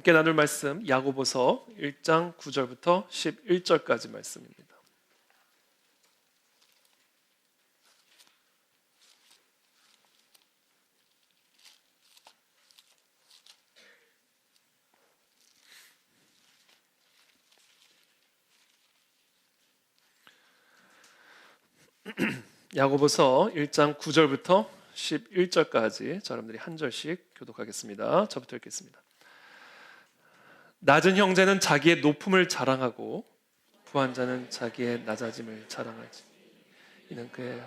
함께 나눌 말씀 야고보서 1장 9절부터 11절까지 말씀입니다. 야고보서 1장 9절부터 11절까지 여러분들이 한 절씩 교독하겠습니다. 저부터 읽겠습니다. 낮은 형제는 자기의 높음을 자랑하고 부한 자는 자기의 낮아짐을 자랑하지. 이는 그의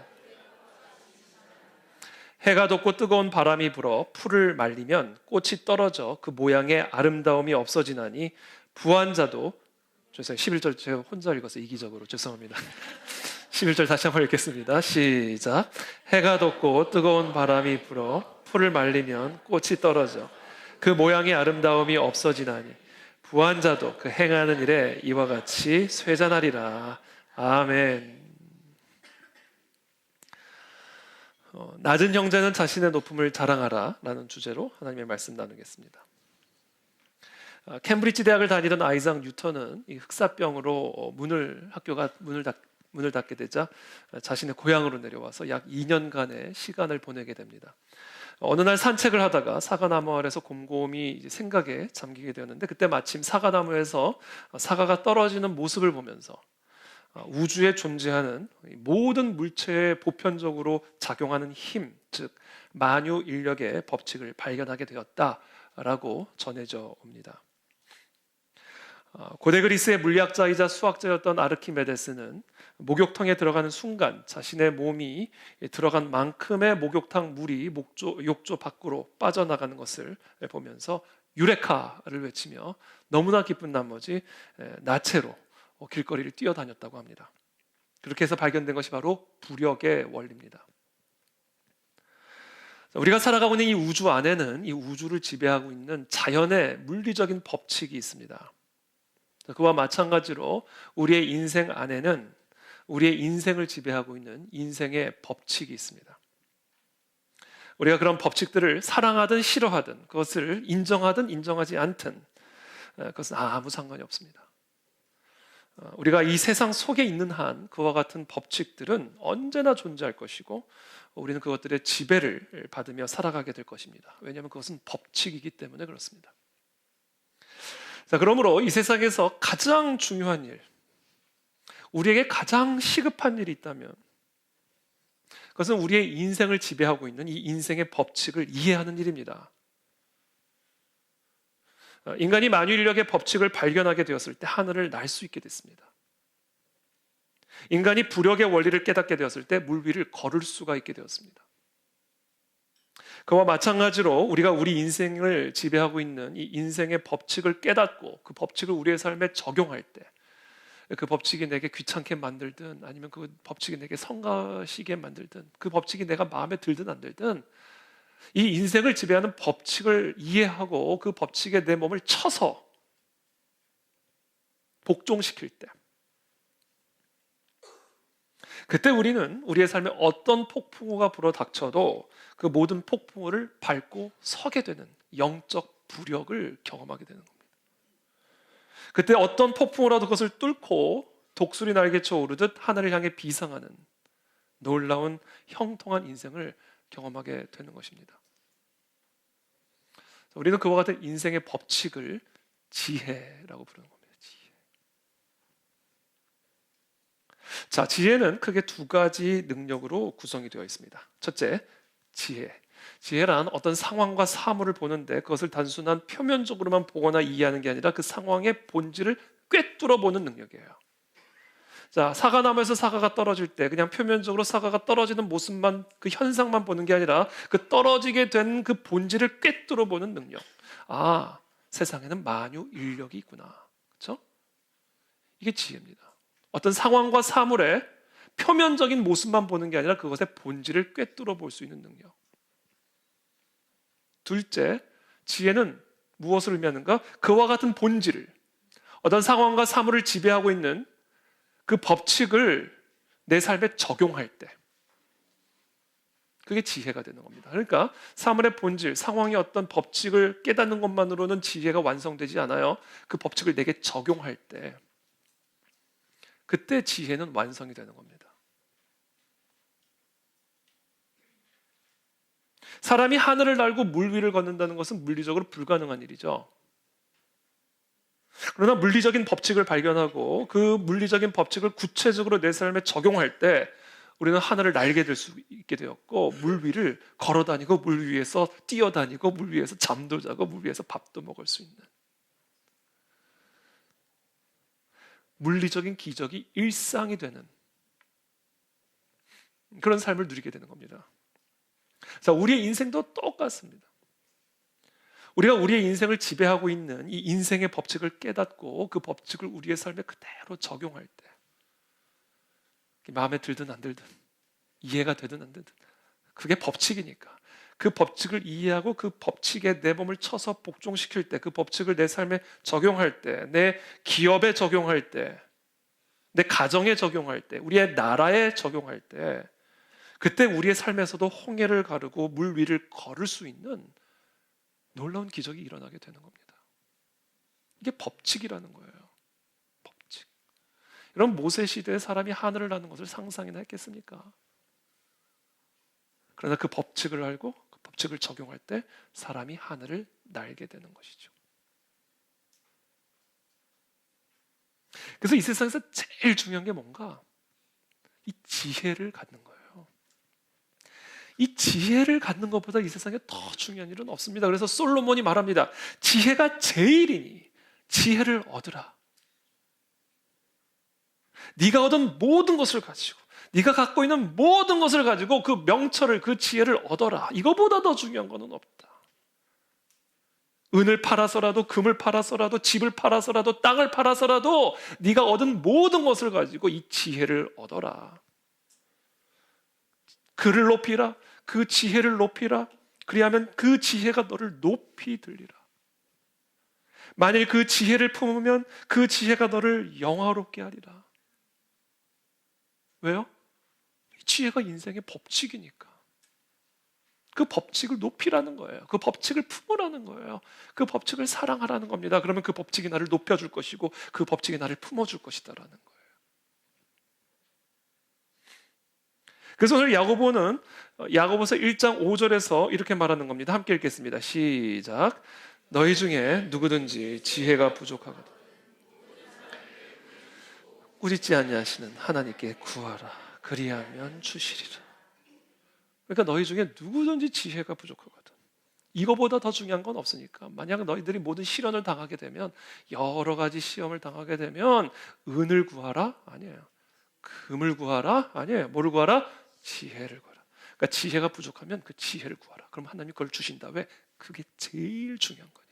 해가 돋고 뜨거운 바람이 불어 풀을 말리면 꽃이 떨어져 그 모양의 아름다움이 없어지나니 부한 자도 11절 제가 혼자 읽어서 이기적으로 죄송합니다. 11절 다시 한번 읽겠습니다. 시작. 해가 돋고 뜨거운 바람이 불어 풀을 말리면 꽃이 떨어져 그 모양의 아름다움이 없어지나니 부한 자도 그 행하는 일에 이와 같이 쇠잔하리라. 아멘. 낮은 형제는 자신의 높음을 자랑하라 라는 주제로 하나님의 말씀 나누겠습니다. 캠브리지 대학을 다니던 아이작 뉴턴은 이 흑사병으로 학교가 문을 닫게 되자 자신의 고향으로 내려와서 약 2년간의 시간을 보내게 됩니다. 어느 날 산책을 하다가 사과나무 아래서 곰곰이 생각에 잠기게 되었는데 그때 마침 사과나무에서 사과가 떨어지는 모습을 보면서 우주에 존재하는 모든 물체에 보편적으로 작용하는 힘, 즉 만유인력의 법칙을 발견하게 되었다라고 전해져 옵니다. 고대 그리스의 물리학자이자 수학자였던 아르키메데스는 목욕탕에 들어가는 순간 자신의 몸이 들어간 만큼의 목욕탕 물이 욕조 밖으로 빠져나가는 것을 보면서 유레카를 외치며 너무나 기쁜 나머지 나체로 길거리를 뛰어다녔다고 합니다. 그렇게 해서 발견된 것이 바로 부력의 원리입니다. 우리가 살아가고 있는 이 우주 안에는 이 우주를 지배하고 있는 자연의 물리적인 법칙이 있습니다. 그와 마찬가지로 우리의 인생 안에는 우리의 인생을 지배하고 있는 인생의 법칙이 있습니다. 우리가 그런 법칙들을 사랑하든 싫어하든 그것을 인정하든 인정하지 않든 그것은 아무 상관이 없습니다. 우리가 이 세상 속에 있는 한 그와 같은 법칙들은 언제나 존재할 것이고 우리는 그것들의 지배를 받으며 살아가게 될 것입니다. 왜냐하면 그것은 법칙이기 때문에 그렇습니다. 자, 그러므로 이 세상에서 가장 중요한 일, 우리에게 가장 시급한 일이 있다면 그것은 우리의 인생을 지배하고 있는 이 인생의 법칙을 이해하는 일입니다. 인간이 만유인력의 법칙을 발견하게 되었을 때 하늘을 날 수 있게 됐습니다. 인간이 부력의 원리를 깨닫게 되었을 때 물 위를 걸을 수가 있게 되었습니다. 그와 마찬가지로 우리가 우리 인생을 지배하고 있는 이 인생의 법칙을 깨닫고 그 법칙을 우리의 삶에 적용할 때 그 법칙이 내게 귀찮게 만들든 아니면 그 법칙이 내게 성가시게 만들든 그 법칙이 내가 마음에 들든 안 들든 이 인생을 지배하는 법칙을 이해하고 그 법칙에 내 몸을 쳐서 복종시킬 때 그때 우리는 우리의 삶에 어떤 폭풍우가 불어 닥쳐도 그 모든 폭풍우를 밟고 서게 되는 영적 부력을 경험하게 되는 겁니다. 그때 어떤 폭풍우라도 그것을 뚫고 독수리 날개쳐 오르듯 하늘을 향해 비상하는 놀라운 형통한 인생을 경험하게 되는 것입니다. 우리는 그와 같은 인생의 법칙을 지혜라고 부르는 겁니다. 지혜. 자, 지혜는 크게 두 가지 능력으로 구성이 되어 있습니다. 첫째, 지혜. 지혜란 어떤 상황과 사물을 보는데 그것을 단순한 표면적으로만 보거나 이해하는 게 아니라 그 상황의 본질을 꿰뚫어 보는 능력이에요. 자, 사과나무에서 사과가 떨어질 때 그냥 표면적으로 사과가 떨어지는 모습만, 그 현상만 보는 게 아니라 그 떨어지게 된 그 본질을 꿰뚫어 보는 능력. 아, 세상에는 만유인력이 있구나. 그렇죠? 이게 지혜입니다. 어떤 상황과 사물의 표면적인 모습만 보는 게 아니라 그것의 본질을 꿰뚫어 볼 수 있는 능력. 둘째, 지혜는 무엇을 의미하는가? 그와 같은 본질을, 어떤 상황과 사물을 지배하고 있는 그 법칙을 내 삶에 적용할 때 그게 지혜가 되는 겁니다. 그러니까 사물의 본질, 상황의 어떤 법칙을 깨닫는 것만으로는 지혜가 완성되지 않아요. 그 법칙을 내게 적용할 때, 그때 지혜는 완성이 되는 겁니다. 사람이 하늘을 날고 물 위를 걷는다는 것은 물리적으로 불가능한 일이죠. 그러나 물리적인 법칙을 발견하고 그 물리적인 법칙을 구체적으로 내 삶에 적용할 때 우리는 하늘을 날게 될 수 있게 되었고, 물 위를 걸어 다니고, 물 위에서 뛰어다니고, 물 위에서 잠도 자고, 물 위에서 밥도 먹을 수 있는 물리적인 기적이 일상이 되는 그런 삶을 누리게 되는 겁니다. 자, 우리의 인생도 똑같습니다. 우리가 우리의 인생을 지배하고 있는 이 인생의 법칙을 깨닫고 그 법칙을 우리의 삶에 그대로 적용할 때, 마음에 들든 안 들든, 이해가 되든 안 되든, 그게 법칙이니까 그 법칙을 이해하고 그 법칙에 내 몸을 쳐서 복종시킬 때, 그 법칙을 내 삶에 적용할 때, 내 기업에 적용할 때, 내 가정에 적용할 때, 우리의 나라에 적용할 때, 그때 우리의 삶에서도 홍해를 가르고 물 위를 걸을 수 있는 놀라운 기적이 일어나게 되는 겁니다. 이게 법칙이라는 거예요. 법칙. 여러분, 모세 시대에 사람이 하늘을 나는 것을 상상이나 했겠습니까? 그러나 그 법칙을 알고 그 법칙을 적용할 때 사람이 하늘을 날게 되는 것이죠. 그래서 이 세상에서 제일 중요한 게 뭔가? 이 지혜를 갖는 거예요. 이 지혜를 갖는 것보다 이 세상에 더 중요한 일은 없습니다. 그래서 솔로몬이 말합니다. 지혜가 제일이니 지혜를 얻으라. 네가 얻은 모든 것을 가지고, 네가 갖고 있는 모든 것을 가지고 그 명철을, 그 지혜를 얻어라. 이거보다 더 중요한 것은 없다. 은을 팔아서라도, 금을 팔아서라도, 집을 팔아서라도, 땅을 팔아서라도 네가 얻은 모든 것을 가지고 이 지혜를 얻어라. 그를 높이라. 그 지혜를 높이라. 그리하면 그 지혜가 너를 높이 들리라. 만일 그 지혜를 품으면 그 지혜가 너를 영화롭게 하리라. 왜요? 이 지혜가 인생의 법칙이니까. 그 법칙을 높이라는 거예요. 그 법칙을 품으라는 거예요. 그 법칙을 사랑하라는 겁니다. 그러면 그 법칙이 나를 높여줄 것이고 그 법칙이 나를 품어줄 것이다라는 거예요. 그래서 오늘 야고보는 야고보서 1장 5절에서 이렇게 말하는 겁니다. 함께 읽겠습니다. 시작. 너희 중에 누구든지 지혜가 부족하거든 꾸짖지 아니하시는 하나님께 구하라. 그리하면 주시리라. 그러니까 너희 중에 누구든지 지혜가 부족하거든. 이거보다 더 중요한 건 없으니까. 만약 너희들이 모든 시련을 당하게 되면, 여러 가지 시험을 당하게 되면 은을 구하라? 아니에요. 금을 구하라? 아니에요. 뭐를 구하라? 지혜를 구하라. 그러니까 지혜가 부족하면 그 지혜를 구하라. 그럼 하나님이 그걸 주신다. 왜? 그게 제일 중요한 거니까.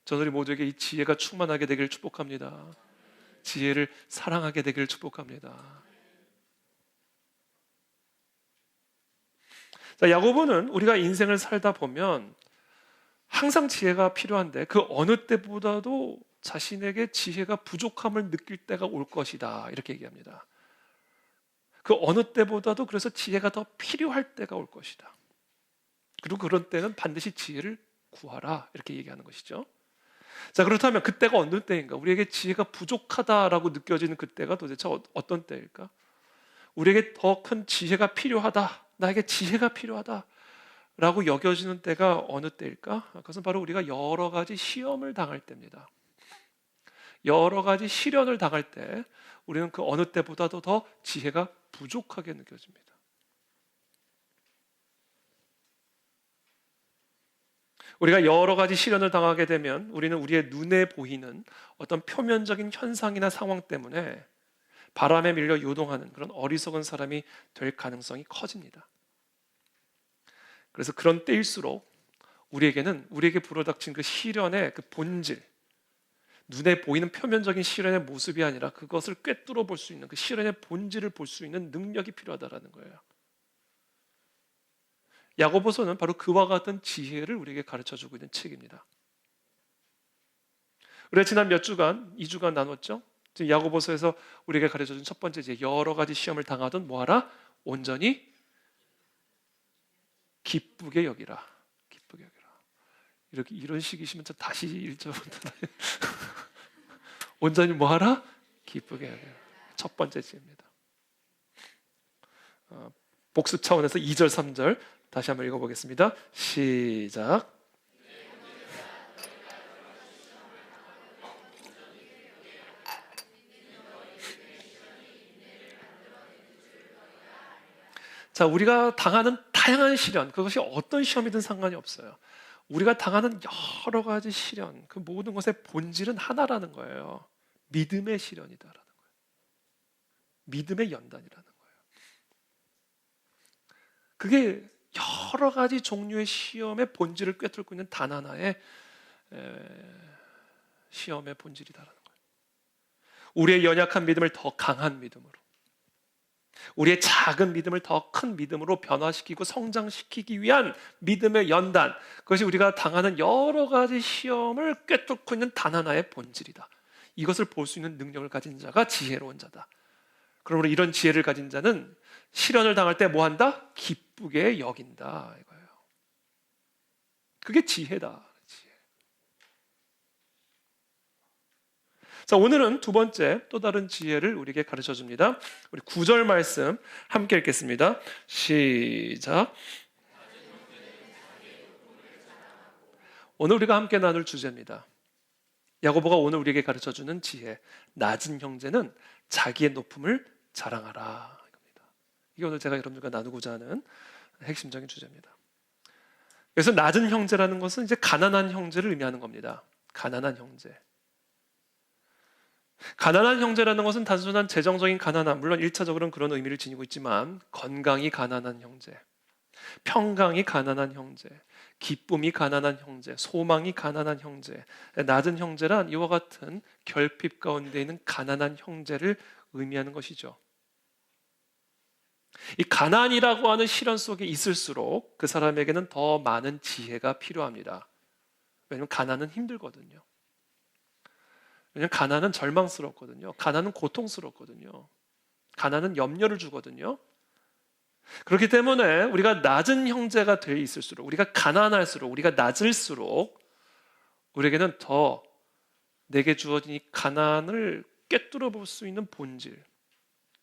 저들이 모두에게 이 지혜가 충만하게 되기를 축복합니다. 지혜를 사랑하게 되기를 축복합니다. 자, 야고보는 우리가 인생을 살다 보면 항상 지혜가 필요한데 그 어느 때보다도 자신에게 지혜가 부족함을 느낄 때가 올 것이다. 이렇게 얘기합니다. 그 어느 때보다도 그래서 지혜가 더 필요할 때가 올 것이다. 그리고 그런 때는 반드시 지혜를 구하라. 이렇게 얘기하는 것이죠. 자, 그렇다면 그때가 어느 때인가? 우리에게 지혜가 부족하다라고 느껴지는 그때가 도대체 어떤 때일까? 우리에게 더 큰 지혜가 필요하다. 나에게 지혜가 필요하다. 라고 여겨지는 때가 어느 때일까? 그것은 바로 우리가 여러 가지 시험을 당할 때입니다. 여러 가지 시련을 당할 때 우리는 그 어느 때보다도 더 지혜가 부족하게 느껴집니다. 우리가 여러 가지 시련을 당하게 되면 우리는 우리의 눈에 보이는 어떤 표면적인 현상이나 상황 때문에 바람에 밀려 요동하는 그런 어리석은 사람이 될 가능성이 커집니다. 그래서 그런 때일수록 우리에게 불어닥친 그 시련의 그 본질, 눈에 보이는 표면적인 시련의 모습이 아니라 그것을 꿰뚫어 볼 수 있는 그 시련의 본질을 볼 수 있는 능력이 필요하다라는 거예요. 야고보서는 바로 그와 같은 지혜를 우리에게 가르쳐주고 있는 책입니다. 우리가 지난 몇 주간, 2주간 나눴죠? 지금 야고보서에서 우리에게 가르쳐준 첫 번째 지혜, 여러 가지 시험을 당하던 뭐하라? 온전히 기쁘게 여기라. 기쁘게 여기라. 이렇게 이런 식이시면 저 다시 1절부터 온전히 뭐하라? 기쁘게 여기라. 첫 번째 지혜입니다. 복습 차원에서 2절, 3절 다시 한번 읽어보겠습니다. 시작. 자, 우리가 당하는 다양한 시련, 그것이 어떤 시험이든 상관이 없어요. 우리가 당하는 여러 가지 시련, 그 모든 것의 본질은 하나라는 거예요. 믿음의 시련이다라는 거예요. 믿음의 연단이라는 거예요. 그게 여러 가지 종류의 시험의 본질을 꿰뚫고 있는 단 하나의 시험의 본질이다라는 거예요. 우리의 연약한 믿음을 더 강한 믿음으로, 우리의 작은 믿음을 더 큰 믿음으로 변화시키고 성장시키기 위한 믿음의 연단, 그것이 우리가 당하는 여러 가지 시험을 꿰뚫고 있는 단 하나의 본질이다. 이것을 볼 수 있는 능력을 가진 자가 지혜로운 자다. 그러므로 이런 지혜를 가진 자는 시련을 당할 때 뭐 한다? 기쁘게 여긴다 이거예요. 그게 지혜다. 지혜. 자, 오늘은 두 번째 또 다른 지혜를 우리에게 가르쳐 줍니다. 우리 9절 말씀 함께 읽겠습니다. 시작. 오늘 우리가 함께 나눌 주제입니다. 야고보가 오늘 우리에게 가르쳐 주는 지혜, 낮은 형제는 자기의 높음을 자랑하라 이겁니다. 이게 오늘 제가 여러분들과 나누고자 하는 핵심적인 주제입니다. 그래서 낮은 형제라는 것은 이제 가난한 형제를 의미하는 겁니다. 가난한 형제. 가난한 형제라는 것은 단순한 재정적인 가난함, 물론 1차적으로는 그런 의미를 지니고 있지만 건강이 가난한 형제, 평강이 가난한 형제, 기쁨이 가난한 형제, 소망이 가난한 형제, 낮은 형제란 이와 같은 결핍 가운데 있는 가난한 형제를 의미하는 것이죠. 이 가난이라고 하는 시련 속에 있을수록 그 사람에게는 더 많은 지혜가 필요합니다. 왜냐하면 가난은 힘들거든요. 왜냐하면 가난은 절망스럽거든요. 가난은 고통스럽거든요. 가난은 염려를 주거든요. 그렇기 때문에 우리가 낮은 형제가 돼 있을수록, 우리가 가난할수록, 우리가 낮을수록 우리에게는 더 내게 주어진 이 가난을 꿰뚫어 볼 수 있는 본질,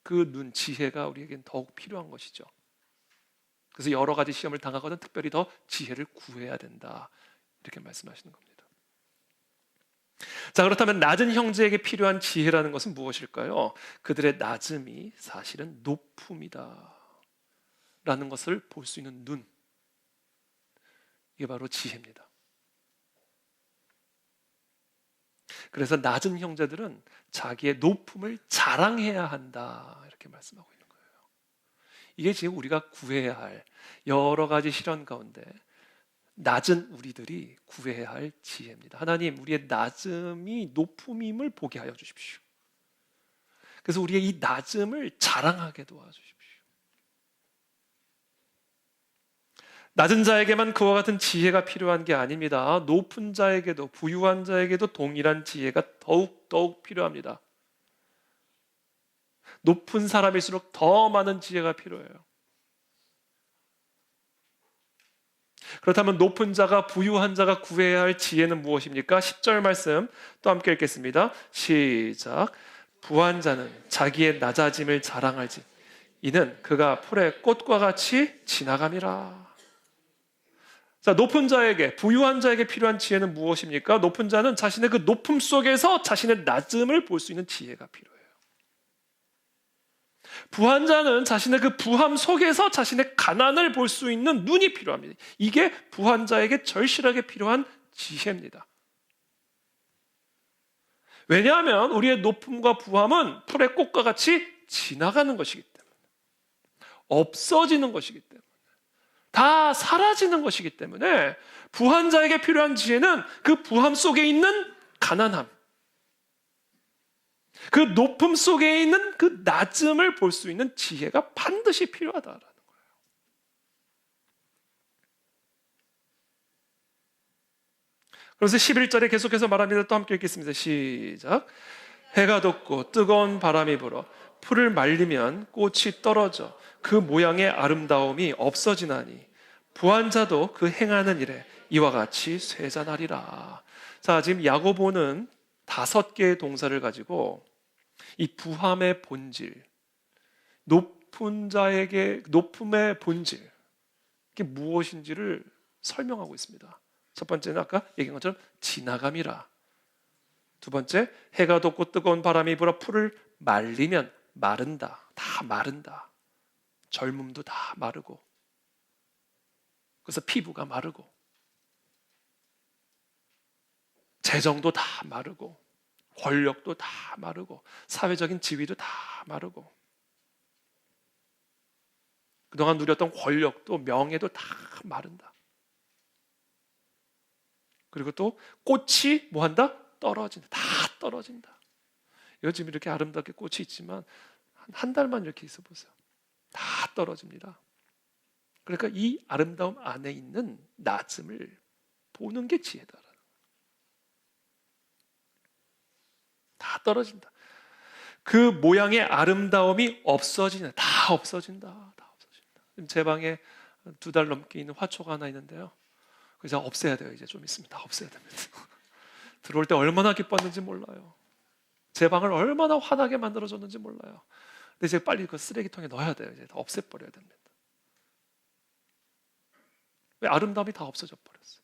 그 눈, 지혜가 우리에겐 더욱 필요한 것이죠. 그래서 여러 가지 시험을 당하거든 특별히 더 지혜를 구해야 된다 이렇게 말씀하시는 겁니다. 자, 그렇다면 낮은 형제에게 필요한 지혜라는 것은 무엇일까요? 그들의 낮음이 사실은 높음이다 라는 것을 볼 수 있는 눈, 이게 바로 지혜입니다. 그래서 낮은 형제들은 자기의 높음을 자랑해야 한다 이렇게 말씀하고 있는 거예요. 이게 지금 우리가 구해야 할 여러 가지 시련 가운데 낮은 우리들이 구해야 할 지혜입니다. 하나님, 우리의 낮음이 높음임을 보게 하여 주십시오. 그래서 우리의 이 낮음을 자랑하게 도와주십시오. 낮은 자에게만 그와 같은 지혜가 필요한 게 아닙니다. 높은 자에게도, 부유한 자에게도 동일한 지혜가 더욱 필요합니다. 높은 사람일수록 더 많은 지혜가 필요해요. 그렇다면 높은 자가, 부유한 자가 구해야 할 지혜는 무엇입니까? 10절 말씀 또 함께 읽겠습니다. 시작. 부한 자는 자기의 낮아짐을 자랑할지 이는 그가 풀의 꽃과 같이 지나감이라. 자, 높은 자에게, 부유한 자에게 필요한 지혜는 무엇입니까? 높은 자는 자신의 그 높음 속에서 자신의 낮음을 볼 수 있는 지혜가 필요해요. 부한 자는 자신의 그 부함 속에서 자신의 가난을 볼 수 있는 눈이 필요합니다. 이게 부한 자에게 절실하게 필요한 지혜입니다. 왜냐하면 우리의 높음과 부함은 풀의 꽃과 같이 지나가는 것이기 때문에, 없어지는 것이기 때문에, 다 사라지는 것이기 때문에 부한 자에게 필요한 지혜는 그 부함 속에 있는 가난함, 그 높음 속에 있는 그 낮음을 볼 수 있는 지혜가 반드시 필요하다라는 거예요. 그래서 11절에 계속해서 말합니다. 또 함께 읽겠습니다. 시작. 해가 돋고 뜨거운 바람이 불어 풀을 말리면 꽃이 떨어져 그 모양의 아름다움이 없어지나니 부한 자도 그 행하는 일에 이와 같이 쇠잔하리라. 자, 지금 야고보는 5개의 동사를 가지고 이 부함의 본질, 높은 자에게 높음의 본질, 이게 무엇인지를 설명하고 있습니다. 첫 번째는 아까 얘기한 것처럼 지나감이라. 두 번째, 해가 돋고 뜨거운 바람이 불어 풀을 말리면 마른다. 다 마른다. 젊음도 다 마르고, 그래서 피부가 마르고, 재정도 다 마르고, 권력도 다 마르고, 사회적인 지위도 다 마르고, 그동안 누렸던 권력도 명예도 다 마른다. 그리고 또 꽃이 뭐한다? 떨어진다. 다 떨어진다. 요즘 이렇게 아름답게 꽃이 있지만 한 달만 이렇게 있어 보세요. 다 떨어집니다. 그러니까 이 아름다움 안에 있는 낮음을 보는 게 지혜다. 다 떨어진다. 그 모양의 아름다움이 없어진다. 다 없어진다. 다 없어진다. 지금 제 방에 2달 넘게 있는 화초가 하나 있는데요. 그래서 없애야 돼요. 이제 좀 있으면 다 없애야 됩니다. 들어올 때 얼마나 기뻤는지 몰라요. 제 방을 얼마나 환하게 만들어줬는지 몰라요. 근데 이제 빨리 그 쓰레기통에 넣어야 돼요. 이제 다 없애버려야 됩니다. 왜? 아름다움이 다 없어져 버렸어요.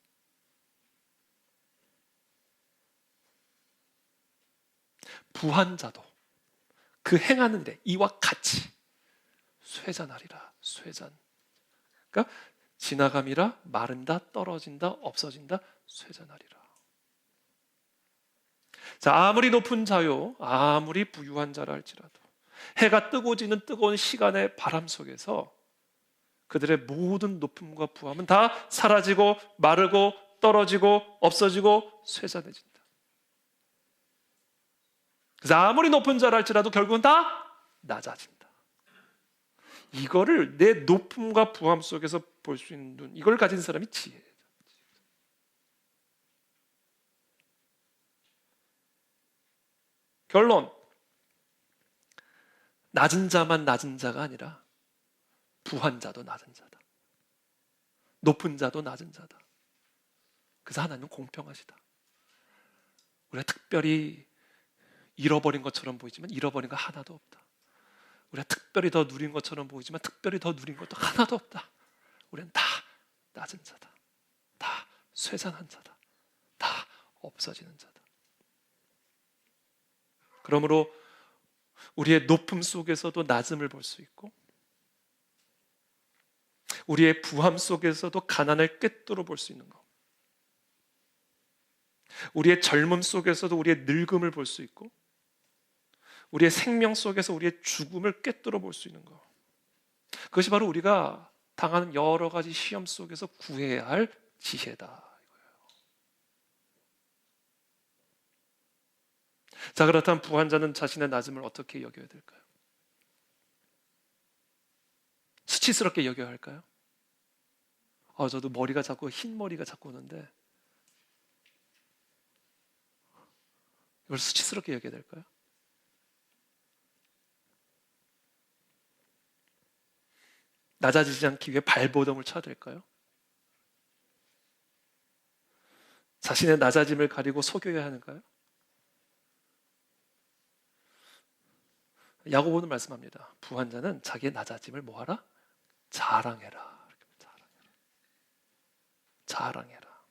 부한 자도 그 행하는 일에 이와 같이 쇠잔하리라. 쇠잔. 그러니까 지나감이라 마른다, 떨어진다, 없어진다, 쇠잔하리라. 자, 아무리 높은 자요, 아무리 부유한 자라 할지라도 해가 뜨고 지는 뜨거운 시간의 바람 속에서 그들의 모든 높음과 부함은 다 사라지고 마르고 떨어지고 없어지고 쇠잔해진다. 그래서 아무리 높은 자라 할지라도 결국은 다 낮아진다. 이거를 내 높음과 부함 속에서 볼 수 있는 눈, 이걸 가진 사람이 지혜예요. 결론, 낮은 자만 낮은 자가 아니라 부한 자도 낮은 자다. 높은 자도 낮은 자다. 그래서 하나님은 공평하시다. 우리가 특별히 잃어버린 것처럼 보이지만 잃어버린 거 하나도 없다. 우리가 특별히 더 누린 것처럼 보이지만 특별히 더 누린 것도 하나도 없다. 우리는 다 낮은 자다. 다 쇠잔한 자다. 다 없어지는 자다. 그러므로 우리의 높음 속에서도 낮음을 볼 수 있고, 우리의 부함 속에서도 가난을 꿰뚫어 볼 수 있는 것, 우리의 젊음 속에서도 우리의 늙음을 볼 수 있고, 우리의 생명 속에서 우리의 죽음을 꿰뚫어 볼 수 있는 것, 그것이 바로 우리가 당하는 여러 가지 시험 속에서 구해야 할 지혜다. 자, 그렇다면 부한 자는 자신의 낮음을 어떻게 여겨야 될까요? 수치스럽게 여겨야 할까요? 저도 머리가 자꾸 흰 머리가 자꾸 오는데 이걸 수치스럽게 여겨야 될까요? 낮아지지 않기 위해 발버둥을 쳐야 될까요? 자신의 낮아짐을 가리고 속여야 하는가요? 야고보는 말씀합니다. 부한 자는 자기의 낮아짐을 뭐하라? 자랑해라. 자랑해라.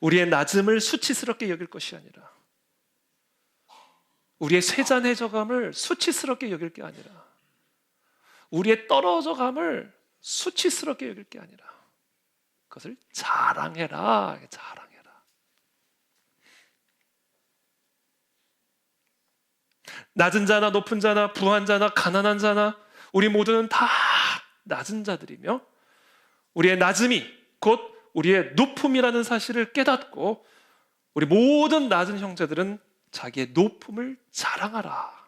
우리의 낮음을 수치스럽게 여길 것이 아니라, 우리의 쇠잔해져감을 수치스럽게 여길 게 아니라, 우리의 떨어져감을 수치스럽게 여길 게 아니라 그것을 자랑해라. 자랑해라. 낮은 자나 높은 자나 부한 자나 가난한 자나 우리 모두는 다 낮은 자들이며, 우리의 낮음이 곧 우리의 높음이라는 사실을 깨닫고 우리 모든 낮은 형제들은 자기의 높음을 자랑하라.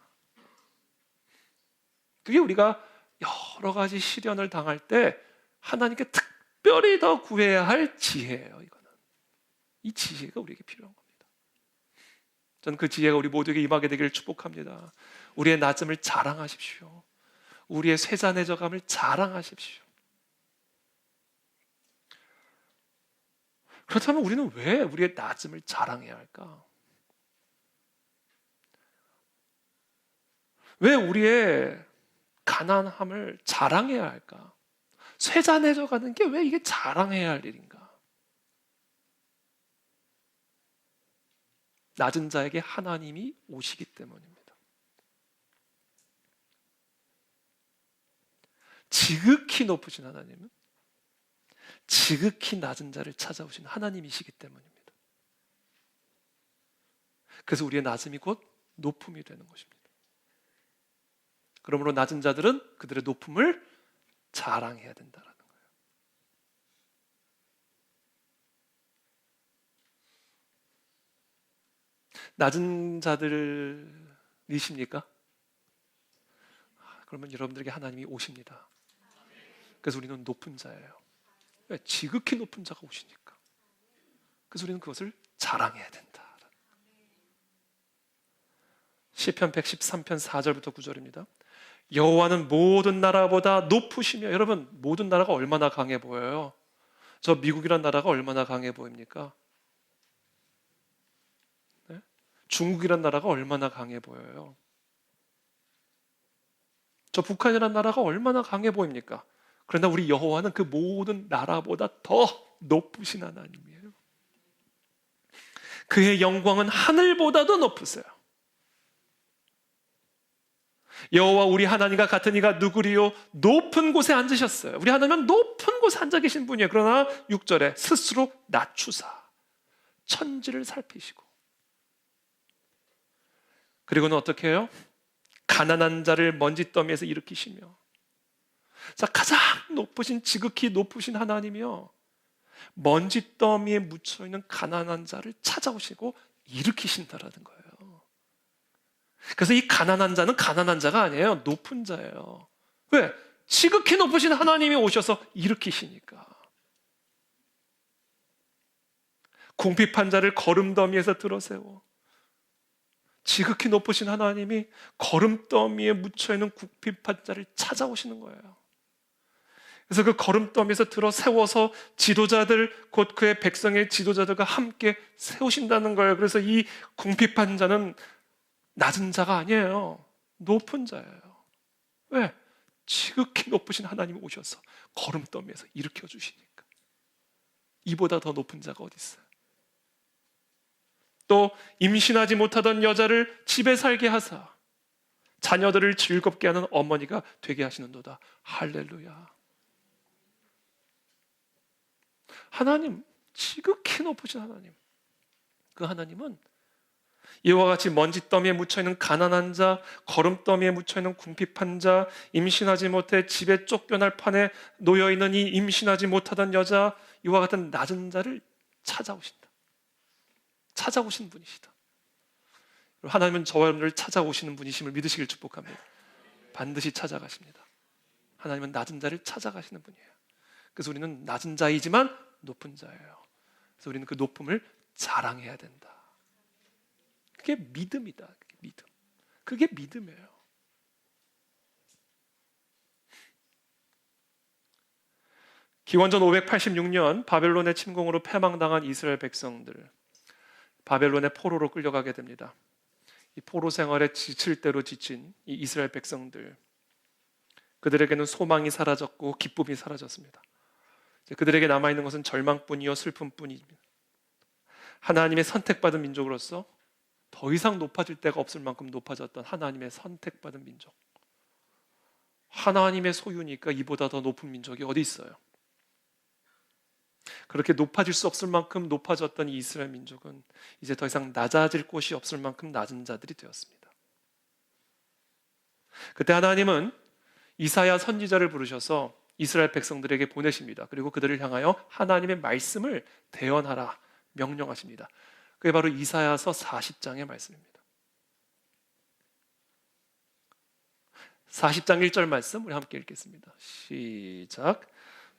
그게 우리가 여러 가지 시련을 당할 때 하나님께 특별히 더 구해야 할 지혜예요. 이거는 이 지혜가 우리에게 필요한 겁니다. 전 그 지혜가 우리 모두에게 임하게 되기를 축복합니다. 우리의 낮음을 자랑하십시오. 우리의 쇠잔해져감을 자랑하십시오. 그렇다면 우리는 왜 우리의 낮음을 자랑해야 할까? 왜 우리의 가난함을 자랑해야 할까? 쇠잔해져 가는 게 왜 이게 자랑해야 할 일인가? 낮은 자에게 하나님이 오시기 때문입니다. 지극히 높으신 하나님은 지극히 낮은 자를 찾아오신 하나님이시기 때문입니다. 그래서 우리의 낮음이 곧 높음이 되는 것입니다. 그러므로 낮은 자들은 그들의 높음을 자랑해야 된다라는 거예요. 낮은 자들이십니까? 그러면 여러분들에게 하나님이 오십니다. 그래서 우리는 높은 자예요. 지극히 높은 자가 오시니까. 그래서 우리는 그것을 자랑해야 된다. 시편 113편 4절부터 9절입니다. 여호와는 모든 나라보다 높으시며, 여러분 모든 나라가 얼마나 강해 보여요? 저 미국이란 나라가 얼마나 강해 보입니까? 네? 중국이란 나라가 얼마나 강해 보여요? 저 북한이란 나라가 얼마나 강해 보입니까? 그러나 우리 여호와는 그 모든 나라보다 더 높으신 하나님이에요. 그의 영광은 하늘보다도 높으세요. 여호와 우리 하나님과 같은 이가 누구리요? 높은 곳에 앉으셨어요. 우리 하나님은 높은 곳에 앉아 계신 분이에요. 그러나 6절에 스스로 낮추사 천지를 살피시고, 그리고는 어떻게 해요? 가난한 자를 먼지더미에서 일으키시며. 자, 가장 높으신, 지극히 높으신 하나님이요, 먼지더미에 묻혀있는 가난한 자를 찾아오시고 일으키신다라는 거예요. 그래서 이 가난한 자는 가난한 자가 아니에요. 높은 자예요. 왜? 지극히 높으신 하나님이 오셔서 일으키시니까. 궁핍한 자를 거름더미에서 들어세워. 지극히 높으신 하나님이 거름더미에 묻혀있는 궁핍한 자를 찾아오시는 거예요. 그래서 그 거름더미에서 들어 세워서 지도자들, 곧 그의 백성의 지도자들과 함께 세우신다는 거예요. 그래서 이 궁핍한 자는 낮은 자가 아니에요. 높은 자예요. 왜? 지극히 높으신 하나님이 오셔서 거름더미에서 일으켜 주시니까. 이보다 더 높은 자가 어디 있어요? 또 임신하지 못하던 여자를 집에 살게 하사 자녀들을 즐겁게 하는 어머니가 되게 하시는도다. 할렐루야. 하나님, 지극히 높으신 하나님, 그 하나님은 이와 같이 먼지더미에 묻혀있는 가난한 자, 거름더미에 묻혀있는 궁핍한 자, 임신하지 못해 집에 쫓겨날 판에 놓여있는 이 임신하지 못하던 여자, 이와 같은 낮은 자를 찾아오신다. 찾아오신 분이시다. 하나님은 저와 여러분들을 찾아오시는 분이심을 믿으시길 축복합니다. 반드시 찾아가십니다. 하나님은 낮은 자를 찾아가시는 분이에요. 그래서 우리는 낮은 자이지만 높은 자예요. 그래서 우리는 그 높음을 자랑해야 된다. 그게 믿음이다. 그게 믿음. 그게 믿음이에요. 기원전 586년 바벨론의 침공으로 패망당한 이스라엘 백성들, 바벨론의 포로로 끌려가게 됩니다. 이 포로 생활에 지칠 대로 지친 이 이스라엘 백성들, 그들에게는 소망이 사라졌고 기쁨이 사라졌습니다. 그들에게 남아있는 것은 절망뿐이요 슬픔뿐입니다. 하나님의 선택받은 민족으로서 더 이상 높아질 데가 없을 만큼 높아졌던 하나님의 선택받은 민족, 하나님의 소유니까 이보다 더 높은 민족이 어디 있어요? 그렇게 높아질 수 없을 만큼 높아졌던 이 이스라엘 민족은 이제 더 이상 낮아질 곳이 없을 만큼 낮은 자들이 되었습니다. 그때 하나님은 이사야 선지자를 부르셔서 이스라엘 백성들에게 보내십니다. 그리고 그들을 향하여 하나님의 말씀을 대언하라 명령하십니다. 그게 바로 이사야서 40장의 말씀입니다. 40장 1절 말씀 우리 함께 읽겠습니다. 시작.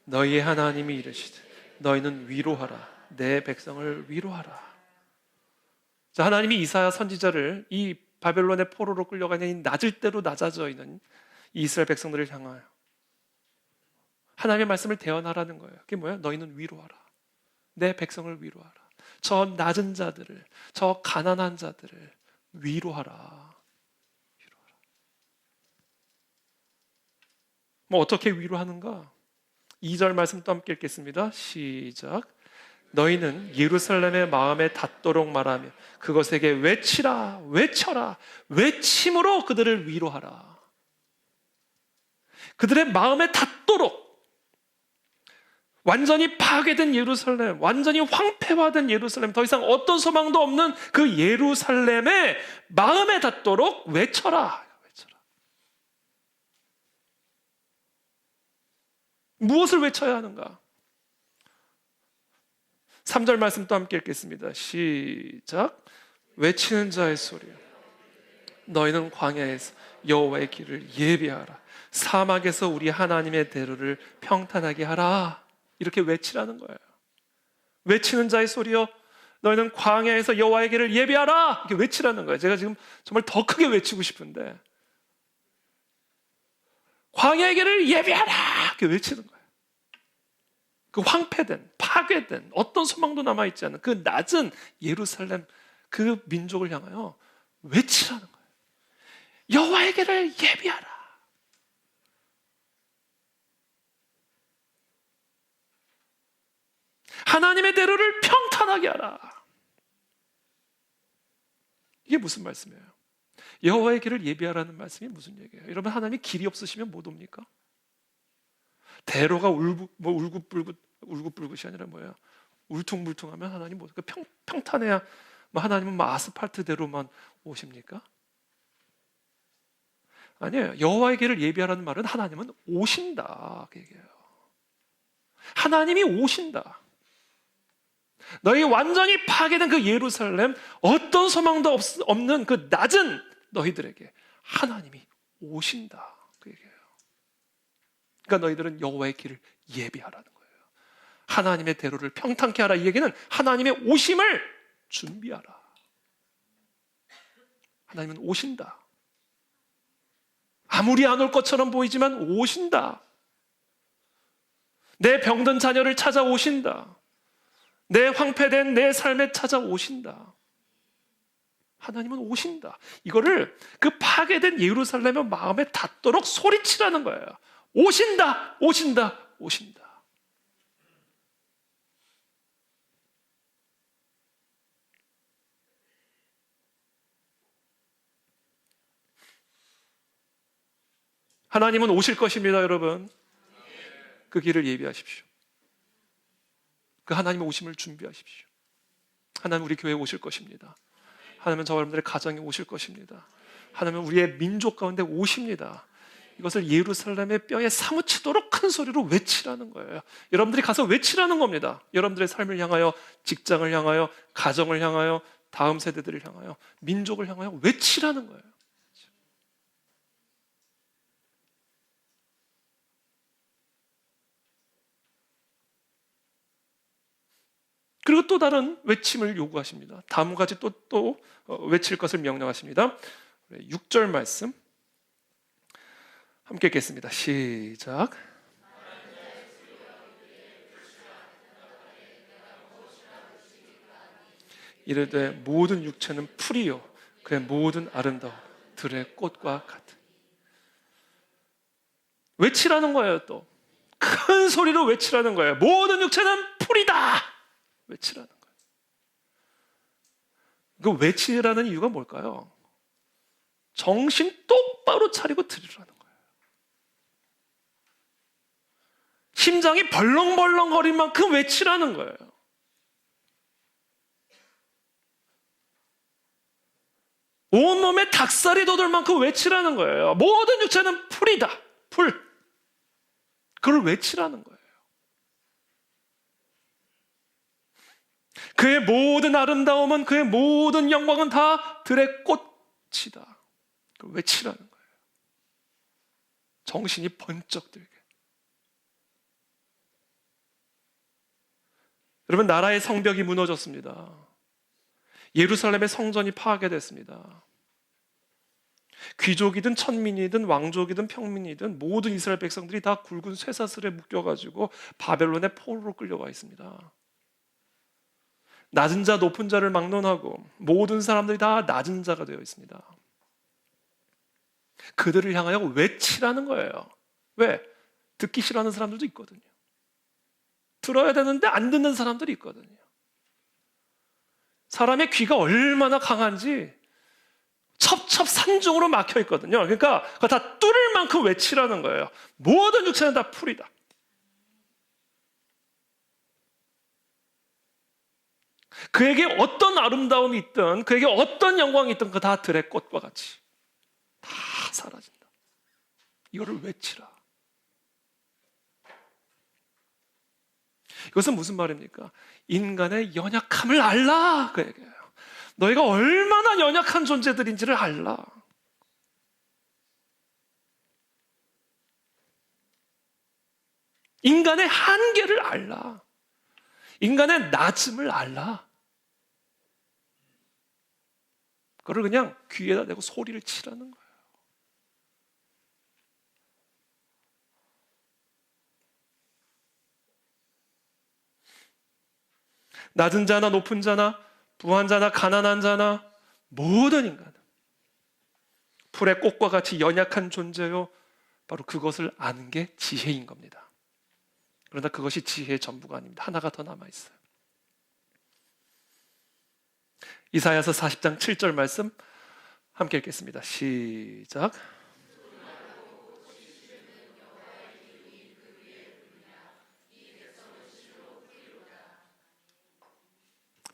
너희의 하나님이 이르시되 너희는 위로하라, 내 백성을 위로하라. 하나님이 이사야 선지자를 이 바벨론의 포로로 끌려가는 이 낮을 대로 낮아져 있는 이 이스라엘 백성들을 향하여 하나님의 말씀을 대언하라는 거예요. 그게 뭐야? 너희는 위로하라. 내 백성을 위로하라. 저 낮은 자들을, 저 가난한 자들을 위로하라. 뭐 어떻게 위로하는가? 2절 말씀 또 함께 읽겠습니다. 시작. 너희는 예루살렘의 마음에 닿도록 말하며 그것에게 외치라, 외쳐라. 외침으로 그들을 위로하라. 그들의 마음에 닿도록. 완전히 파괴된 예루살렘, 완전히 황폐화된 예루살렘, 더 이상 어떤 소망도 없는 그 예루살렘의 마음에 닿도록 외쳐라. 외쳐라. 무엇을 외쳐야 하는가? 3절 말씀 또 함께 읽겠습니다. 시작. 외치는 자의 소리야. 너희는 광야에서 여호와의 길을 예비하라. 사막에서 우리 하나님의 대로를 평탄하게 하라. 이렇게 외치라는 거예요. 외치는 자의 소리요. 너희는 광야에서 여호와의 길을 예비하라. 이렇게 외치라는 거예요. 제가 지금 정말 더 크게 외치고 싶은데 광야의 길을 예비하라. 이렇게 외치는 거예요. 그 황폐된, 파괴된, 어떤 소망도 남아있지 않은 그 낮은 예루살렘 그 민족을 향하여 외치라는 거예요. 여호와의 길을 예비하라. 하나님의 대로를 평탄하게 하라. 이게 무슨 말씀이에요? 여호와의 길을 예비하라는 말씀이 무슨 얘기예요? 여러분, 하나님이 길이 없으시면 못 옵니까? 대로가 울긋불긋이 아니라 뭐예요? 울퉁불퉁하면 하나님 뭐 평탄해야 하나님은 아스팔트 대로만 오십니까? 아니에요. 여호와의 길을 예비하라는 말은 하나님은 오신다 그 얘기예요. 하나님이 오신다. 너희 완전히 파괴된 그 예루살렘, 어떤 소망도 없는 그 낮은 너희들에게 하나님이 오신다 그 얘기예요. 그러니까 너희들은 여호와의 길을 예비하라는 거예요. 하나님의 대로를 평탄케 하라. 이 얘기는 하나님의 오심을 준비하라. 하나님은 오신다. 아무리 안 올 것처럼 보이지만 오신다. 내 병든 자녀를 찾아오신다. 내 황폐된 내 삶에 찾아오신다. 하나님은 오신다. 이거를 그 파괴된 예루살렘의 마음에 닿도록 소리치라는 거예요. 오신다, 오신다, 오신다. 하나님은 오실 것입니다, 여러분. 그 길을 예비하십시오. 그 하나님의 오심을 준비하십시오. 하나님 우리 교회에 오실 것입니다. 하나님은 저와 여러분들의 가정에 오실 것입니다. 하나님은 우리의 민족 가운데 오십니다. 이것을 예루살렘의 뼈에 사무치도록 큰 소리로 외치라는 거예요. 여러분들이 가서 외치라는 겁니다. 여러분들의 삶을 향하여, 직장을 향하여, 가정을 향하여, 다음 세대들을 향하여, 민족을 향하여 외치라는 거예요. 그리고 또 다른 외침을 요구하십니다. 다음과 같이 또 외칠 것을 명령하십니다. 6절 말씀 함께 읽겠습니다. 시작. 이르되 모든 육체는 풀이요 그의 모든 아름다움 들의 꽃과 같으니. 외치라는 거예요. 또 큰 소리로 외치라는 거예요. 모든 육체는 풀이다. 외치라는 거예요. 그 외치라는 이유가 뭘까요? 정신 똑바로 차리고 들으라는 거예요. 심장이 벌렁벌렁거릴 만큼 외치라는 거예요. 온몸에 닭살이 돋을 만큼 외치라는 거예요. 모든 육체는 풀이다. 풀. 그걸 외치라는 거예요. 그의 모든 아름다움은, 그의 모든 영광은 다 들의 꽃이다. 그걸 외치라는 거예요. 정신이 번쩍 들게. 여러분, 나라의 성벽이 무너졌습니다. 예루살렘의 성전이 파괴됐습니다. 귀족이든 천민이든 왕족이든 평민이든 모든 이스라엘 백성들이 다 굵은 쇠사슬에 묶여가지고 바벨론의 포로로 끌려와 있습니다. 낮은 자 높은 자를 막론하고 모든 사람들이 다 낮은 자가 되어 있습니다. 그들을 향하여 외치라는 거예요. 왜? 듣기 싫어하는 사람들도 있거든요. 들어야 되는데 안 듣는 사람들이 있거든요. 사람의 귀가 얼마나 강한지 첩첩산중으로 막혀 있거든요. 그러니까 그거 다 뚫을 만큼 외치라는 거예요. 모든 육체는 다 풀이다. 그에게 어떤 아름다움이 있든 그에게 어떤 영광이 있든 그거 다 들의 꽃과 같이 다 사라진다. 이거를 외치라. 이것은 무슨 말입니까? 인간의 연약함을 알라 그 얘기예요. 너희가 얼마나 연약한 존재들인지를 알라. 인간의 한계를 알라. 인간의 낮음을 알라. 그걸 그냥 귀에다 대고 소리를 치라는 거예요. 낮은 자나 높은 자나 부한 자나 가난한 자나 모든 인간은 풀의 꽃과 같이 연약한 존재요. 바로 그것을 아는 게 지혜인 겁니다. 그러나 그것이 지혜의 전부가 아닙니다. 하나가 더 남아있어요. 이사야서 40장 7절 말씀 함께 읽겠습니다. 시작.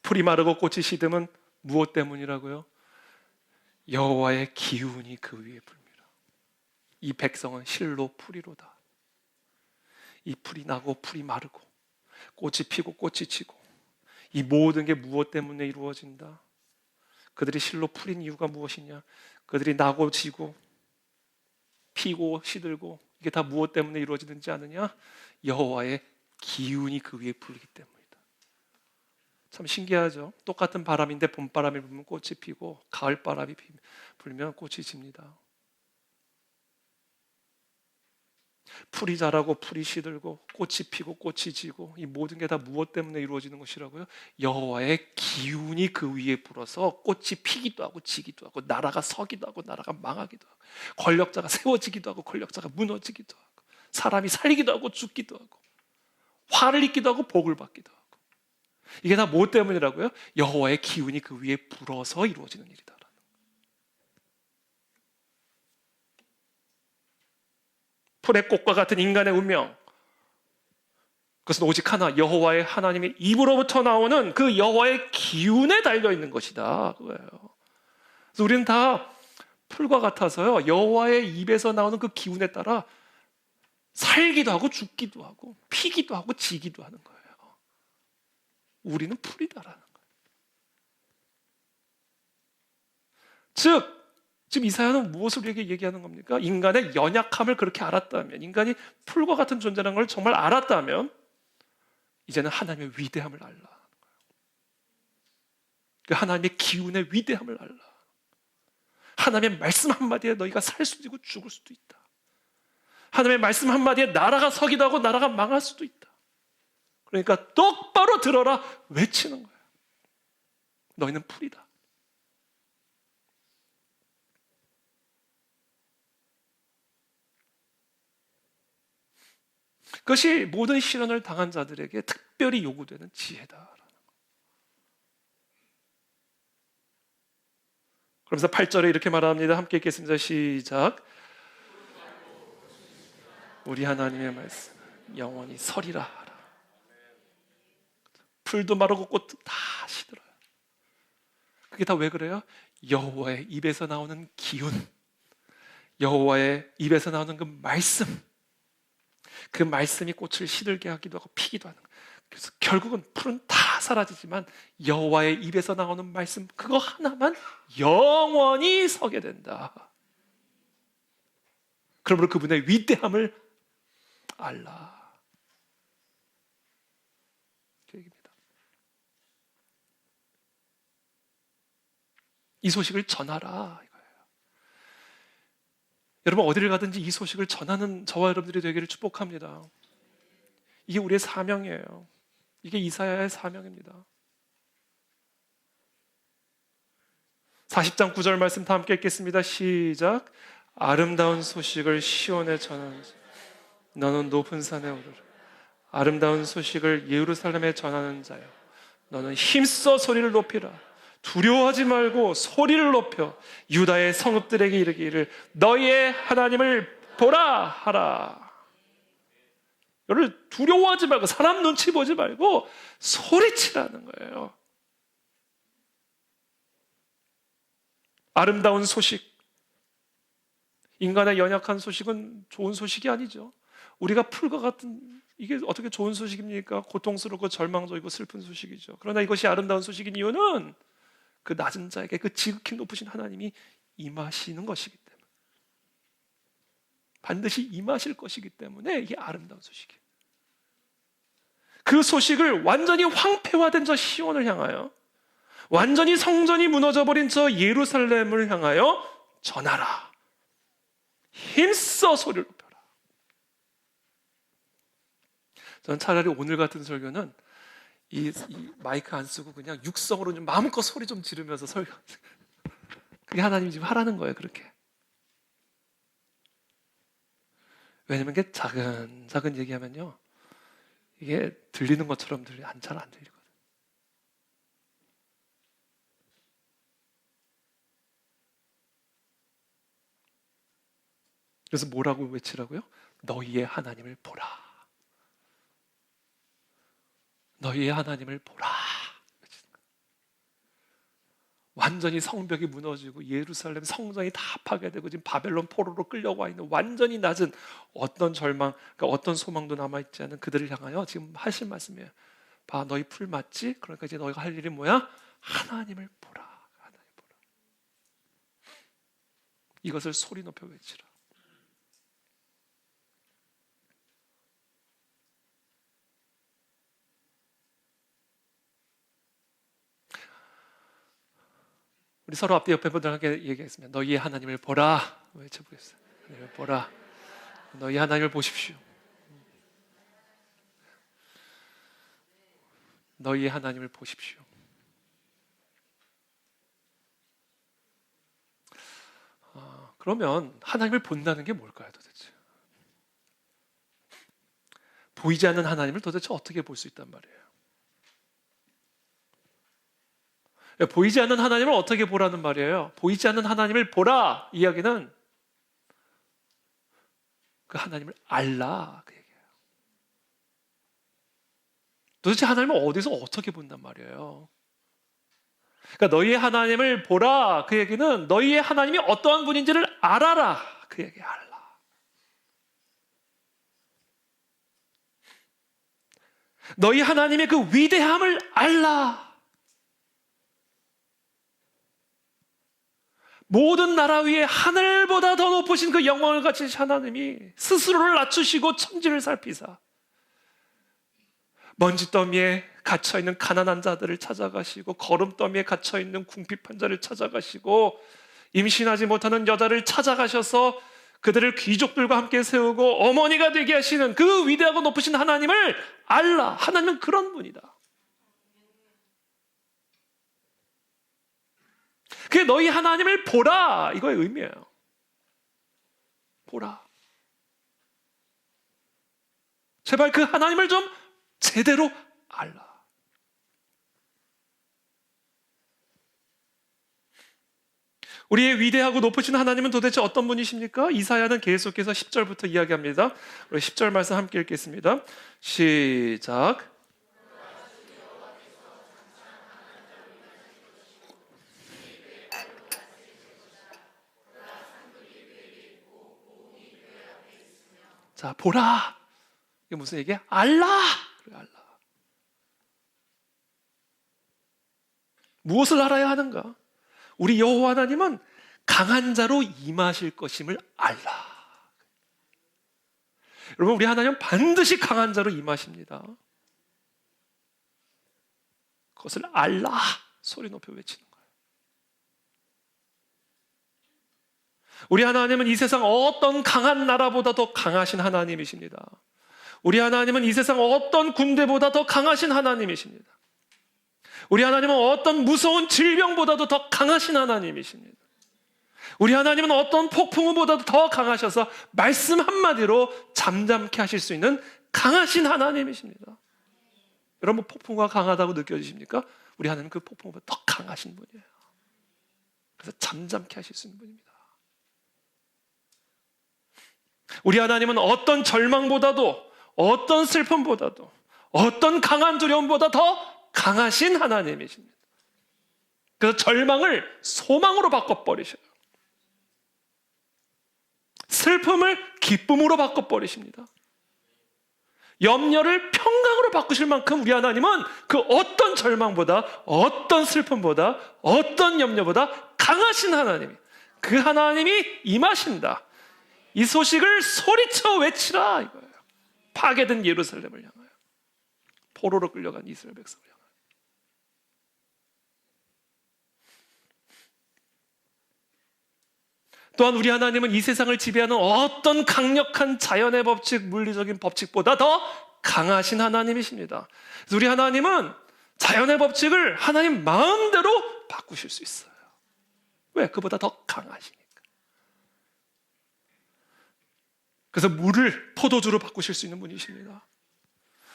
풀이 마르고 꽃이 시듬은 무엇 때문이라고요? 여호와의 기운이 그 위에 불미라. 이 백성은 실로 풀이로다. 이 풀이 나고 풀이 마르고 꽃이 피고 꽃이 지고 이 모든 게 무엇 때문에 이루어진다? 그들이 실로 풀인 이유가 무엇이냐? 그들이 나고 지고 피고 시들고 이게 다 무엇 때문에 이루어지는지 아느냐? 여호와의 기운이 그 위에 불기 때문이다. 참 신기하죠? 똑같은 바람인데 봄바람이 불면 꽃이 피고 가을바람이 불면 꽃이 집니다. 풀이 자라고 풀이 시들고 꽃이 피고 꽃이 지고 이 모든 게 다 무엇 때문에 이루어지는 것이라고요? 여호와의 기운이 그 위에 불어서 꽃이 피기도 하고 지기도 하고 나라가 서기도 하고 나라가 망하기도 하고 권력자가 세워지기도 하고 권력자가 무너지기도 하고 사람이 살기도 하고 죽기도 하고 화를 입기도 하고 복을 받기도 하고 이게 다 무엇 때문이라고요? 여호와의 기운이 그 위에 불어서 이루어지는 일이다. 풀의 꽃과 같은 인간의 운명, 그것은 오직 하나, 여호와의 하나님의 입으로부터 나오는 그 여호와의 기운에 달려 있는 것이다. 그거예요. 그래서 우리는 다 풀과 같아서요, 여호와의 입에서 나오는 그 기운에 따라 살기도 하고 죽기도 하고 피기도 하고 지기도 하는 거예요. 우리는 풀이다라는 거예요. 즉 지금 이사야는 무엇을 우리에게 얘기하는 겁니까? 인간의 연약함을 그렇게 알았다면, 인간이 풀과 같은 존재라는 걸 정말 알았다면 이제는 하나님의 위대함을 알라. 그 하나님의 기운의 위대함을 알라. 하나님의 말씀 한마디에 너희가 살 수도 있고 죽을 수도 있다. 하나님의 말씀 한마디에 나라가 서기도 하고 나라가 망할 수도 있다. 그러니까 똑바로 들어라 외치는 거예요. 너희는 풀이다. 그것이 모든 시련을 당한 자들에게 특별히 요구되는 지혜다. 그러면서 8절에 이렇게 말합니다. 함께 읽겠습니다. 시작. 우리 하나님의 말씀 영원히 서리라 하라. 풀도 마르고 꽃도 다 시들어요. 그게 다 왜 그래요? 여호와의 입에서 나오는 기운, 여호와의 입에서 나오는 그 말씀, 그 말씀이 꽃을 시들게 하기도 하고 피기도 하는 거예요. 그래서 결국은 풀은 다 사라지지만 여호와의 입에서 나오는 말씀 그거 하나만 영원히 서게 된다. 그러므로 그분의 위대함을 알라. 그 얘기입니다. 이 소식을 전하라 이거예요. 여러분 어디를 가든지 이 소식을 전하는 저와 여러분들이 되기를 축복합니다. 이게 우리의 사명이에요. 이게 이사야의 사명입니다. 40장 9절 말씀 다 함께 읽겠습니다. 시작. 아름다운 소식을 시온에 전하는 자, 너는 높은 산에 오르라. 아름다운 소식을 예루살렘에 전하는 자여, 너는 힘써 소리를 높이라. 두려워하지 말고 소리를 높여 유다의 성읍들에게 이르기를 너희의 하나님을 보라 하라. 너를 두려워하지 말고 사람 눈치 보지 말고 소리치라는 거예요. 아름다운 소식. 인간의 연약한 소식은 좋은 소식이 아니죠. 우리가 풀과 같은 이게 어떻게 좋은 소식입니까? 고통스럽고 절망적이고 슬픈 소식이죠. 그러나 이것이 아름다운 소식인 이유는 그 낮은 자에게 그 지극히 높으신 하나님이 임하시는 것이기 때문에, 반드시 임하실 것이기 때문에 이게 아름다운 소식이에요. 그 소식을 완전히 황폐화된 저 시온을 향하여, 완전히 성전이 무너져버린 저 예루살렘을 향하여 전하라. 힘써 소리를 높여라. 저는 차라리 오늘 같은 설교는 이 마이크 안 쓰고 그냥 육성으로 좀 마음껏 소리 좀 지르면서 설교. 그게 하나님이 지금 하라는 거예요, 그렇게. 왜냐면 이게 작은 얘기하면요, 이게 들리는 것처럼 잘 안 들리거든. 그래서 뭐라고 외치라고요? 너희의 하나님을 보라. 너희의 하나님을 보라. 완전히 성벽이 무너지고 예루살렘 성전이 다 파괴되고 지금 바벨론 포로로 끌려와 있는 완전히 낮은 어떤 절망, 그러니까 어떤 소망도 남아있지 않은 그들을 향하여 지금 하실 말씀이에요. 봐, 너희 풀 맞지? 그러니까 이제 너희가 할 일이 뭐야? 하나님을 보라. 하나님 보라. 이것을 소리 높여 외치라. 우리 서로 앞뒤 옆에 분들에게 얘기했습니다. 너희의 하나님을 보라. 외쳐보겠어요. 하나님을 보라. 너희 하나님을 보십시오. 너희의 하나님을 보십시오. 그러면 하나님을 본다는 게 뭘까요, 도대체? 보이지 않는 하나님을 도대체 어떻게 볼 수 있단 말이에요? 보이지 않는 하나님을 어떻게 보라는 말이에요? 보이지 않는 하나님을 보라 이야기는 그 하나님을 알라 그 얘기예요. 도대체 하나님을 어디서 어떻게 본단 말이에요? 그러니까 너희의 하나님을 보라 그 얘기는 너희의 하나님이 어떠한 분인지를 알아라 그 얘기예요. 알라. 너희 하나님의 그 위대함을 알라. 모든 나라 위에 하늘보다 더 높으신 그 영광을 가지신 하나님이 스스로를 낮추시고 천지를 살피사 먼지더미에 갇혀있는 가난한 자들을 찾아가시고 거름더미에 갇혀있는 궁핍한 자를 찾아가시고 임신하지 못하는 여자를 찾아가셔서 그들을 귀족들과 함께 세우고 어머니가 되게 하시는 그 위대하고 높으신 하나님을 알라. 하나님은 그런 분이다. 그게 너희 하나님을 보라 이거의 의미예요. 보라. 제발 그 하나님을 좀 제대로 알라. 우리의 위대하고 높으신 하나님은 도대체 어떤 분이십니까? 이사야는 계속해서 10절부터 이야기합니다. 우리 10절 말씀 함께 읽겠습니다. 시작. 자, 보라. 이게 무슨 얘기야? 알라. 그래, 알라. 무엇을 알아야 하는가? 우리 여호와 하나님은 강한 자로 임하실 것임을 알라. 여러분, 우리 하나님은 반드시 강한 자로 임하십니다. 그것을 알라. 소리 높여 외치는 거예요. 우리 하나님은 이 세상 어떤 강한 나라보다 더 강하신 하나님이십니다. 우리 하나님은 이 세상 어떤 군대보다 더 강하신 하나님이십니다. 우리 하나님은 어떤 무서운 질병보다도 더 강하신 하나님이십니다. 우리 하나님은 어떤 폭풍우보다도 더 강하셔서 말씀 한마디로 잠잠케 하실 수 있는 강하신 하나님이십니다. 여러분, 폭풍우가 강하다고 느껴지십니까? 우리 하나님은 그 폭풍우보다 더 강하신 분이에요. 그래서 잠잠케 하실 수 있는 분입니다. 우리 하나님은 어떤 절망보다도, 어떤 슬픔보다도, 어떤 강한 두려움보다 더 강하신 하나님이십니다. 그래서 절망을 소망으로 바꿔버리셔요. 슬픔을 기쁨으로 바꿔버리십니다. 염려를 평강으로 바꾸실 만큼 우리 하나님은 그 어떤 절망보다, 어떤 슬픔보다, 어떤 염려보다 강하신 하나님, 그 하나님이 임하신다. 이 소식을 소리쳐 외치라 이거예요. 파괴된 예루살렘을 향하여, 포로로 끌려간 이스라엘 백성을 향하여. 또한 우리 하나님은 이 세상을 지배하는 어떤 강력한 자연의 법칙, 물리적인 법칙보다 더 강하신 하나님이십니다. 그래서 우리 하나님은 자연의 법칙을 하나님 마음대로 바꾸실 수 있어요. 왜? 그보다 더 강하시니까. 그래서 물을 포도주로 바꾸실 수 있는 분이십니다.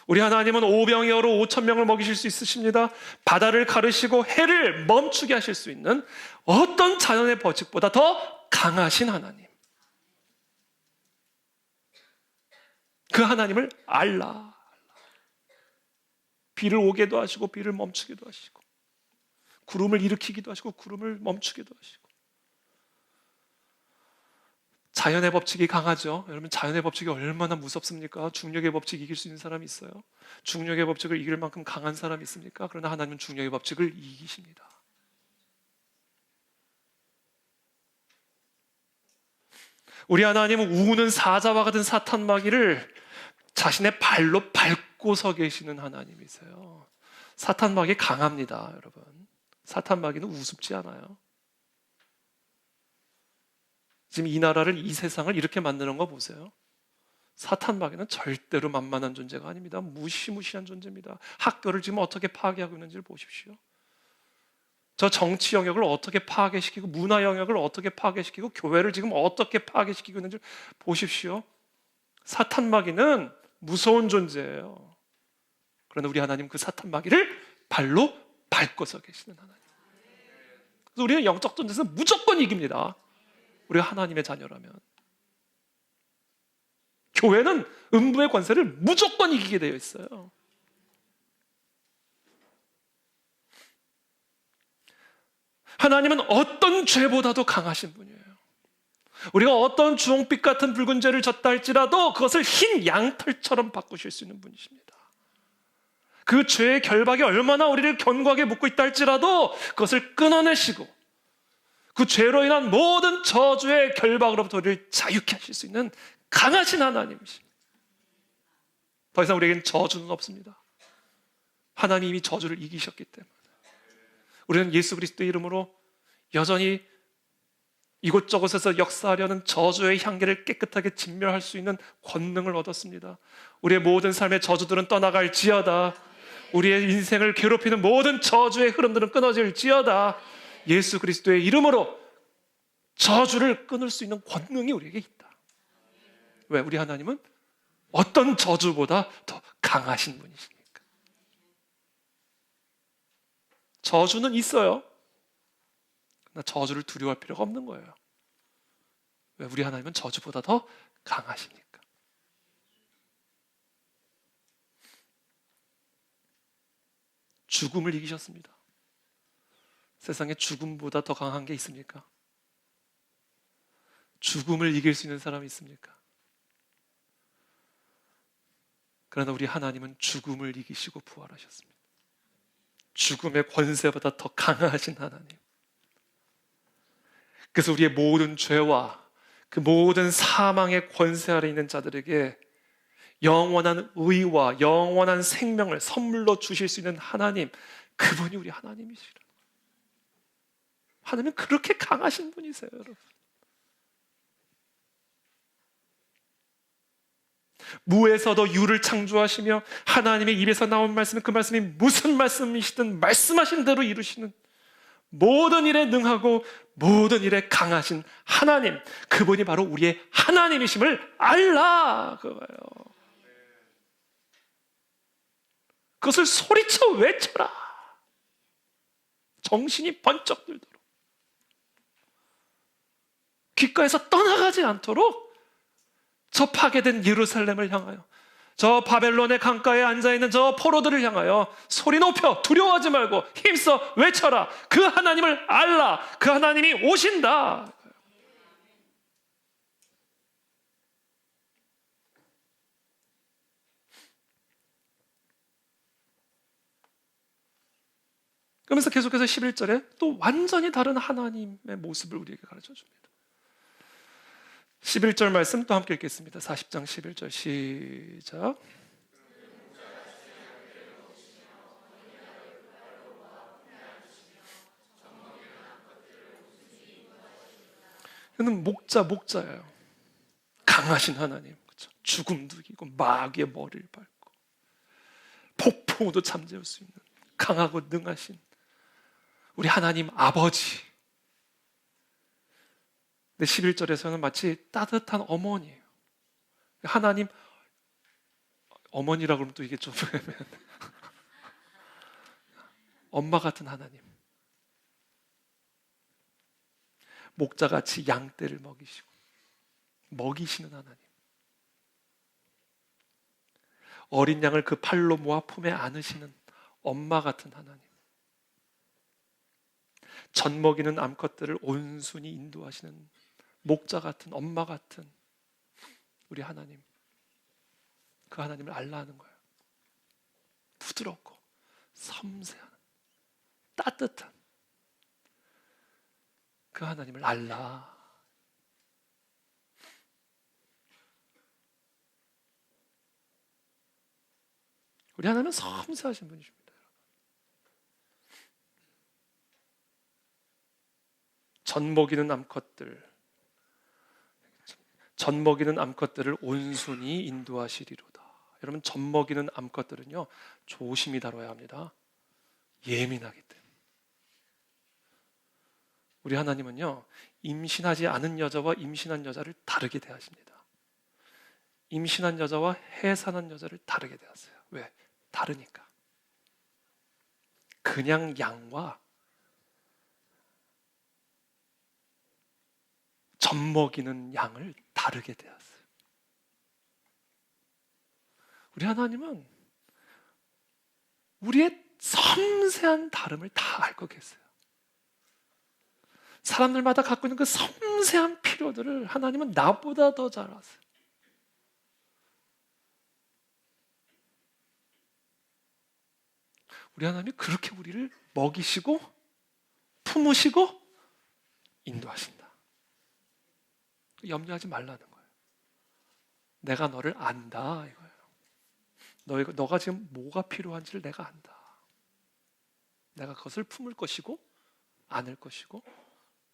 우리 하나님은 오병이어로 5,000명을 먹이실 수 있으십니다. 바다를 가르시고 해를 멈추게 하실 수 있는 어떤 자연의 법칙보다 더 강하신 하나님. 그 하나님을 알라. 비를 오게도 하시고 비를 멈추기도 하시고, 구름을 일으키기도 하시고 구름을 멈추기도 하시고. 자연의 법칙이 강하죠. 여러분, 자연의 법칙이 얼마나 무섭습니까? 중력의 법칙 이길 수 있는 사람이 있어요? 중력의 법칙을 이길 만큼 강한 사람이 있습니까? 그러나 하나님은 중력의 법칙을 이기십니다. 우리 하나님은 우는 사자와 같은 사탄 마귀를 자신의 발로 밟고 서 계시는 하나님이세요. 사탄 마귀 강합니다, 여러분. 사탄 마귀는 우습지 않아요. 지금 이 나라를, 이 세상을 이렇게 만드는 거 보세요. 사탄 마귀는 절대로 만만한 존재가 아닙니다. 무시무시한 존재입니다. 학교를 지금 어떻게 파괴하고 있는지를 보십시오. 저 정치 영역을 어떻게 파괴시키고, 문화 영역을 어떻게 파괴시키고, 교회를 지금 어떻게 파괴시키고 있는지 보십시오. 사탄 마귀는 무서운 존재예요. 그러나 우리 하나님 그 사탄 마귀를 발로 밟고서 계시는 하나님. 그래서 우리는 영적 전쟁에서 무조건 이깁니다. 우리가 하나님의 자녀라면. 교회는 음부의 권세를 무조건 이기게 되어 있어요. 하나님은 어떤 죄보다도 강하신 분이에요. 우리가 어떤 주홍빛 같은 붉은 죄를 졌다 할지라도 그것을 흰 양털처럼 바꾸실 수 있는 분이십니다. 그 죄의 결박이 얼마나 우리를 견고하게 묶고 있다 할지라도 그것을 끊어내시고 그 죄로 인한 모든 저주의 결박으로부터 우리를 자유케 하실 수 있는 강하신 하나님이십니다. 더 이상 우리에겐 저주는 없습니다. 하나님이 이미 저주를 이기셨기 때문에 우리는 예수 그리스도의 이름으로 여전히 이곳저곳에서 역사하려는 저주의 향기를 깨끗하게 진멸할 수 있는 권능을 얻었습니다. 우리의 모든 삶의 저주들은 떠나갈지어다. 우리의 인생을 괴롭히는 모든 저주의 흐름들은 끊어질지어다. 예수 그리스도의 이름으로 저주를 끊을 수 있는 권능이 우리에게 있다. 왜? 우리 하나님은 어떤 저주보다 더 강하신 분이시니까. 저주는 있어요. 그러나 저주를 두려워할 필요가 없는 거예요. 왜? 우리 하나님은 저주보다 더 강하시니까. 죽음을 이기셨습니다. 세상에 죽음보다 더 강한 게 있습니까? 죽음을 이길 수 있는 사람이 있습니까? 그러나 우리 하나님은 죽음을 이기시고 부활하셨습니다. 죽음의 권세보다 더 강하신 하나님. 그래서 우리의 모든 죄와 그 모든 사망의 권세 아래 있는 자들에게 영원한 의와 영원한 생명을 선물로 주실 수 있는 하나님, 그분이 우리 하나님이시라. 하나님은 그렇게 강하신 분이세요, 여러분. 무에서도 유를 창조하시며 하나님의 입에서 나온 말씀은 그 말씀이 무슨 말씀이시든 말씀하신 대로 이루시는 모든 일에 능하고 모든 일에 강하신 하나님, 그분이 바로 우리의 하나님이심을 알라 그거예요. 그것을 소리쳐 외쳐라. 정신이 번쩍 들도록, 귓가에서 떠나가지 않도록 저 파괴된 예루살렘을 향하여, 저 바벨론의 강가에 앉아있는 저 포로들을 향하여 소리 높여 두려워하지 말고 힘써 외쳐라. 그 하나님을 알라. 그 하나님이 오신다. 그러면서 계속해서 11절에 또 완전히 다른 하나님의 모습을 우리에게 가르쳐 줍니다. 11절 말씀 또 함께 읽겠습니다. 40장 11절 시작. 이는 목자예요. 강하신 하나님, 그렇죠? 죽음도 이기고 마귀의 머리를 밟고 폭풍우도 잠재울 수 있는 강하고 능하신 우리 하나님 아버지. 근데 11절에서는 마치 따뜻한 어머니예요. 하나님 어머니라고 그러면 또 이게 좀 엄마 같은 하나님, 목자같이 양떼를 먹이시는 하나님, 어린 양을 그 팔로 모아 품에 안으시는 엄마 같은 하나님, 젖 먹이는 암컷들을 온순히 인도하시는 목자 같은, 엄마 같은 우리 하나님, 그 하나님을 알라 하는 거예요. 부드럽고 섬세한, 따뜻한 그 하나님을 알라. 우리 하나님은 섬세하신 분이십니다. 젖 먹이는 암컷들을 온순히 인도하시리로다. 여러분, 젖 먹이는 암컷들은요, 조심히 다뤄야 합니다. 예민하기 때문에. 우리 하나님은요, 임신하지 않은 여자와 임신한 여자를 다르게 대하십니다. 임신한 여자와 해산한 여자를 다르게 대하세요. 왜? 다르니까. 그냥 양과 젖 먹이는 양을 다르게 대하세요. 우리 하나님은 우리의 섬세한 다름을 다 알고 계세요. 사람들마다 갖고 있는 그 섬세한 필요들을 하나님은 나보다 더 잘 아세요. 우리 하나님이 그렇게 우리를 먹이시고 품으시고 인도하신다. 염려하지 말라는 거예요. 내가 너를 안다 이거예요. 너가 지금 뭐가 필요한지를 내가 안다. 내가 그것을 품을 것이고 안을 것이고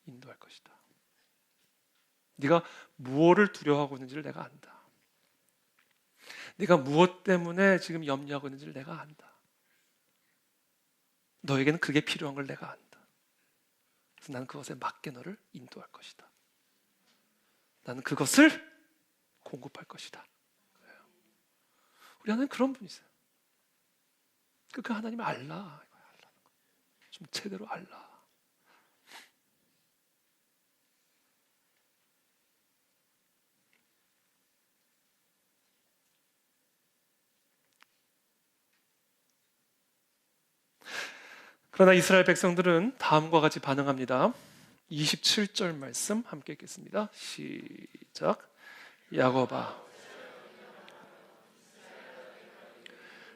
인도할 것이다. 네가 무엇을 두려워하고 있는지를 내가 안다. 네가 무엇 때문에 지금 염려하고 있는지를 내가 안다. 너에게는 그게 필요한 걸 내가 안다. 그래서 나는 그것에 맞게 너를 인도할 것이다. 나는 그것을 공급할 것이다. 우리 하나님 그런 분이세요. 그 하나님을 알라. 좀 제대로 알라. 그러나 이스라엘 백성들은 다음과 같이 반응합니다. 27절 말씀 함께 읽겠습니다. 시작. 야곱아,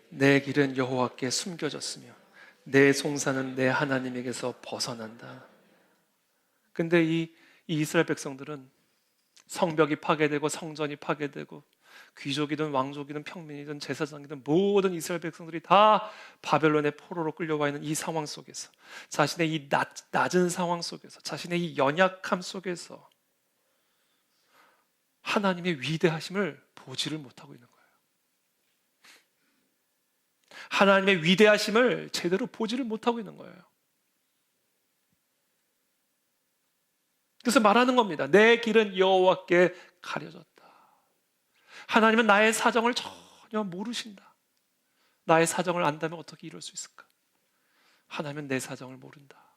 내 길은 여호와께 숨겨졌으며 내 송사는 내 하나님에게서 벗어난다. 근데 이 이스라엘 백성들은 성벽이 파괴되고 성전이 파괴되고 귀족이든 왕족이든 평민이든 제사장이든 모든 이스라엘 백성들이 다 바벨론의 포로로 끌려와 있는 이 상황 속에서, 자신의 이 낮은 상황 속에서, 자신의 이 연약함 속에서 하나님의 위대하심을 보지를 못하고 있는 거예요. 하나님의 위대하심을 제대로 보지를 못하고 있는 거예요. 그래서 말하는 겁니다. 내 길은 여호와께 가려졌다. 하나님은 나의 사정을 전혀 모르신다. 나의 사정을 안다면 어떻게 이럴 수 있을까? 하나님은 내 사정을 모른다.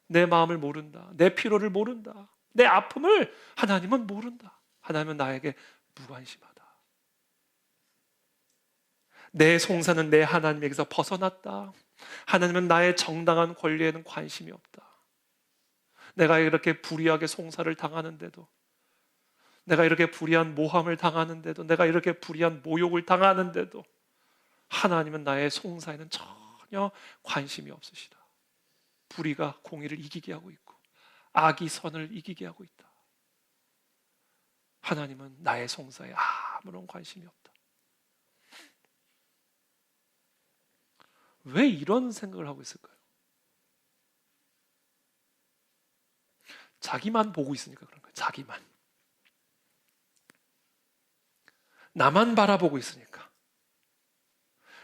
내 마음을 모른다. 내 피로를 모른다. 내 아픔을 하나님은 모른다. 하나님은 나에게 무관심하다. 내 송사는 내 하나님에게서 벗어났다. 하나님은 나의 정당한 권리에는 관심이 없다. 내가 이렇게 불의하게 송사를 당하는데도, 내가 이렇게 불의한 모함을 당하는데도, 내가 이렇게 불의한 모욕을 당하는데도 하나님은 나의 송사에는 전혀 관심이 없으시다. 불의가 공의를 이기게 하고 있고 악이 선을 이기게 하고 있다. 하나님은 나의 송사에 아무런 관심이 없다. 왜 이런 생각을 하고 있을까요? 자기만 보고 있으니까 그런 거예요. 자기만. 나만 바라보고 있으니까.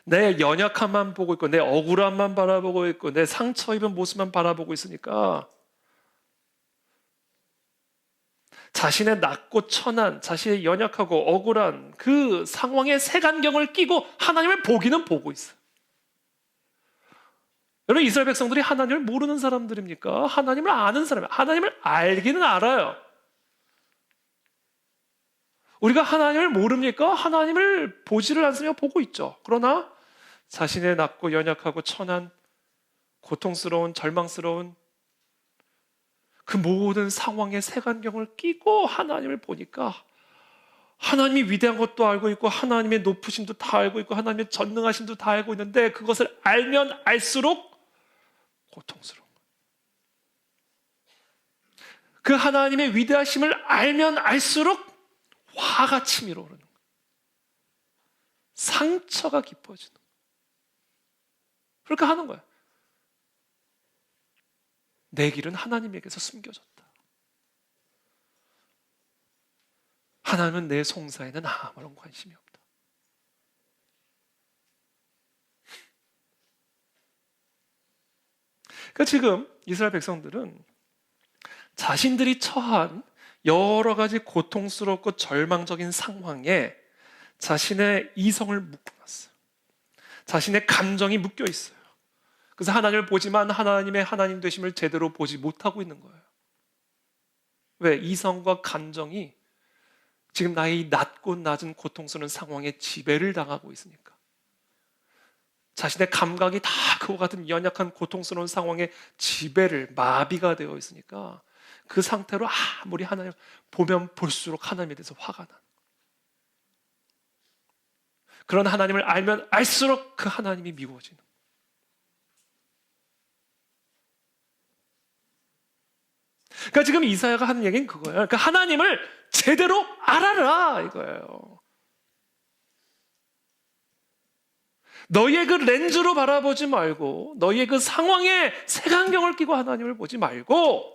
내 연약함만 보고 있고 내 억울함만 바라보고 있고 내 상처 입은 모습만 바라보고 있으니까 자신의 낮고 천한, 자신의 연약하고 억울한 그 상황의 색안경을 끼고 하나님을 보기는 보고 있어요. 여러분, 이스라엘 백성들이 하나님을 모르는 사람들입니까? 하나님을 아는 사람이에요. 하나님을 알기는 알아요. 우리가 하나님을 모릅니까? 하나님을 보지를 않으며 보고 있죠. 그러나 자신의 낮고 연약하고 천한, 고통스러운, 절망스러운 그 모든 상황의 색안경을 끼고 하나님을 보니까 하나님이 위대한 것도 알고 있고 하나님의 높으심도 다 알고 있고 하나님의 전능하심도 다 알고 있는데 그것을 알면 알수록 고통스러운 거예요. 그 하나님의 위대하심을 알면 알수록 화가 치밀어 오르는 거예요. 상처가 깊어지는 거예요. 그렇게 하는 거예요. 내 길은 하나님에게서 숨겨졌다. 하나님은 내 송사에는 아무런 관심이 없다. 그러니까 지금 이스라엘 백성들은 자신들이 처한 여러 가지 고통스럽고 절망적인 상황에 자신의 이성을 묶어놨어요. 자신의 감정이 묶여 있어요. 그래서 하나님을 보지만 하나님의 하나님 되심을 제대로 보지 못하고 있는 거예요. 왜? 이성과 감정이 지금 나의 낮고 낮은 고통스러운 상황에 지배를 당하고 있으니까. 자신의 감각이 다 그와 같은 연약한 고통스러운 상황에 지배를, 마비가 되어 있으니까 그 상태로 아무리 하나님 보면 볼수록 하나님에 대해서 화가 나. 그런 하나님을 알면 알수록 그 하나님이 미워지는. 그러니까 지금 이사야가 하는 얘기는 그거예요. 그러니까 하나님을 제대로 알아라 이거예요. 너희의 그 렌즈로 바라보지 말고 너희의 그 상황에 색안경을 끼고 하나님을 보지 말고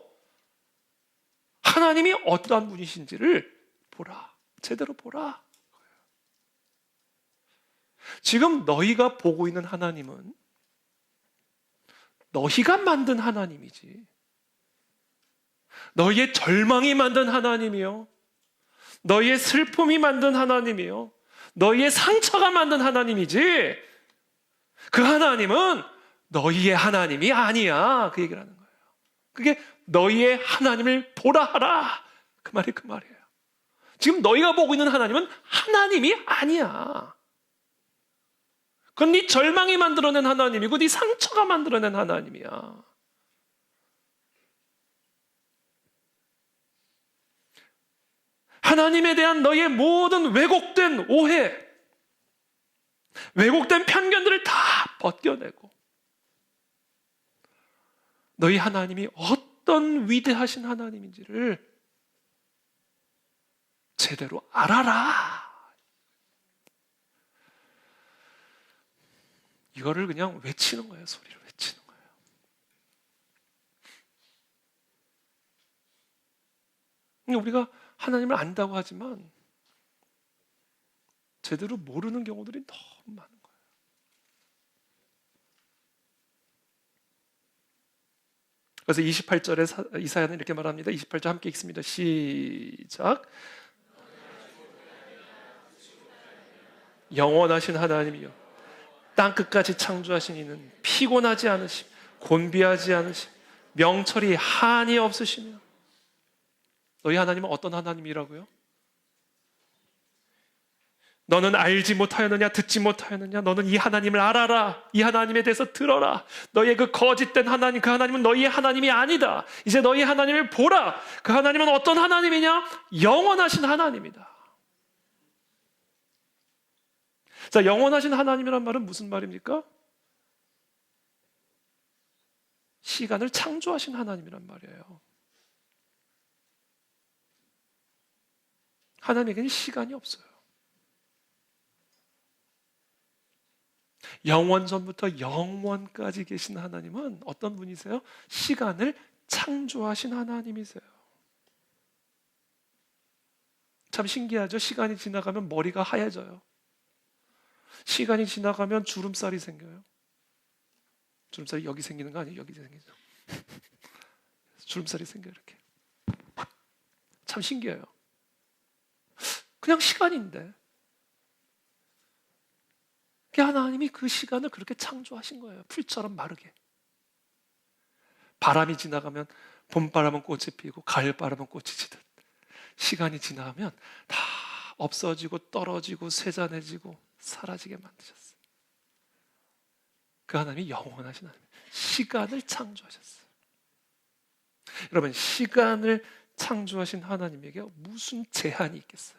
하나님이 어떠한 분이신지를 보라. 제대로 보라. 지금 너희가 보고 있는 하나님은 너희가 만든 하나님이지. 너희의 절망이 만든 하나님이요. 너희의 슬픔이 만든 하나님이요. 너희의 상처가 만든 하나님이지. 그 하나님은 너희의 하나님이 아니야. 그 얘기를 하는 거예요. 그게 너희의 하나님을 보라 하라. 그 말이 그 말이에요. 지금 너희가 보고 있는 하나님은 하나님이 아니야. 그건 네 절망이 만들어낸 하나님이고 네 상처가 만들어낸 하나님이야. 하나님에 대한 너희의 모든 왜곡된 오해, 왜곡된 편견들을 다 벗겨내고 너희 하나님이 어떤 위대하신 하나님인지를 제대로 알아라. 이거를 그냥 외치는 거예요. 소리로 외치는 거예요. 우리가 하나님을 안다고 하지만 제대로 모르는 경우들이 너무 많은 거예요. 그래서 28절에 이사야는 이렇게 말합니다. 28절 함께 읽습니다. 시작. 영원하신 하나님이여, 땅 끝까지 창조하신 이는 피곤하지 않으심, 곤비하지 않으심, 명철이 한이 없으시며. 너희 하나님은 어떤 하나님이라고요? 너는 알지 못하였느냐, 듣지 못하였느냐? 너는 이 하나님을 알아라. 이 하나님에 대해서 들어라. 너희의 그 거짓된 하나님, 그 하나님은 너희의 하나님이 아니다. 이제 너희 하나님을 보라. 그 하나님은 어떤 하나님이냐? 영원하신 하나님이다. 자, 영원하신 하나님이란 말은 무슨 말입니까? 시간을 창조하신 하나님이란 말이에요. 하나님에게는 시간이 없어요. 영원 전부터 영원까지 계신 하나님은 어떤 분이세요? 시간을 창조하신 하나님이세요. 참 신기하죠? 시간이 지나가면 머리가 하얘져요. 시간이 지나가면 주름살이 생겨요. 주름살이 여기 생기는 거 아니에요? 여기 생기죠. 주름살이 생겨요, 이렇게. 참 신기해요. 그냥 시간인데 하나님이 그 시간을 그렇게 창조하신 거예요. 풀처럼 마르게. 바람이 지나가면 봄바람은 꽃이 피고 가을바람은 꽃이 지듯 시간이 지나면 다 없어지고 떨어지고 쇠잔해지고 사라지게 만드셨어요. 그 하나님이 영원하신 하나님, 시간을 창조하셨어요. 여러분, 시간을 창조하신 하나님에게 무슨 제한이 있겠어요?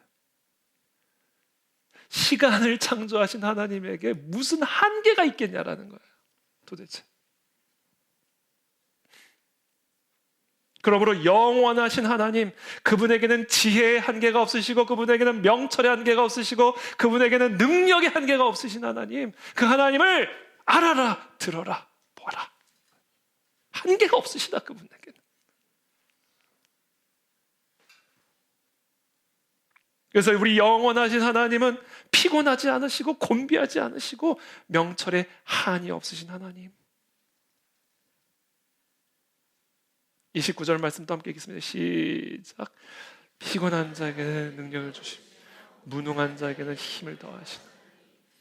시간을 창조하신 하나님에게 무슨 한계가 있겠냐라는 거예요, 도대체. 그러므로 영원하신 하나님, 그분에게는 지혜의 한계가 없으시고 그분에게는 명철의 한계가 없으시고 그분에게는 능력의 한계가 없으신 하나님, 그 하나님을 알아라, 들어라, 보라. 한계가 없으시다, 그분에게는. 그래서 우리 영원하신 하나님은 피곤하지 않으시고 곤비하지 않으시고 명철에 한이 없으신 하나님. 29절 말씀도 함께 읽겠습니다. 시작. 피곤한 자에게는 능력을 주시고 무능한 자에게는 힘을 더하시나.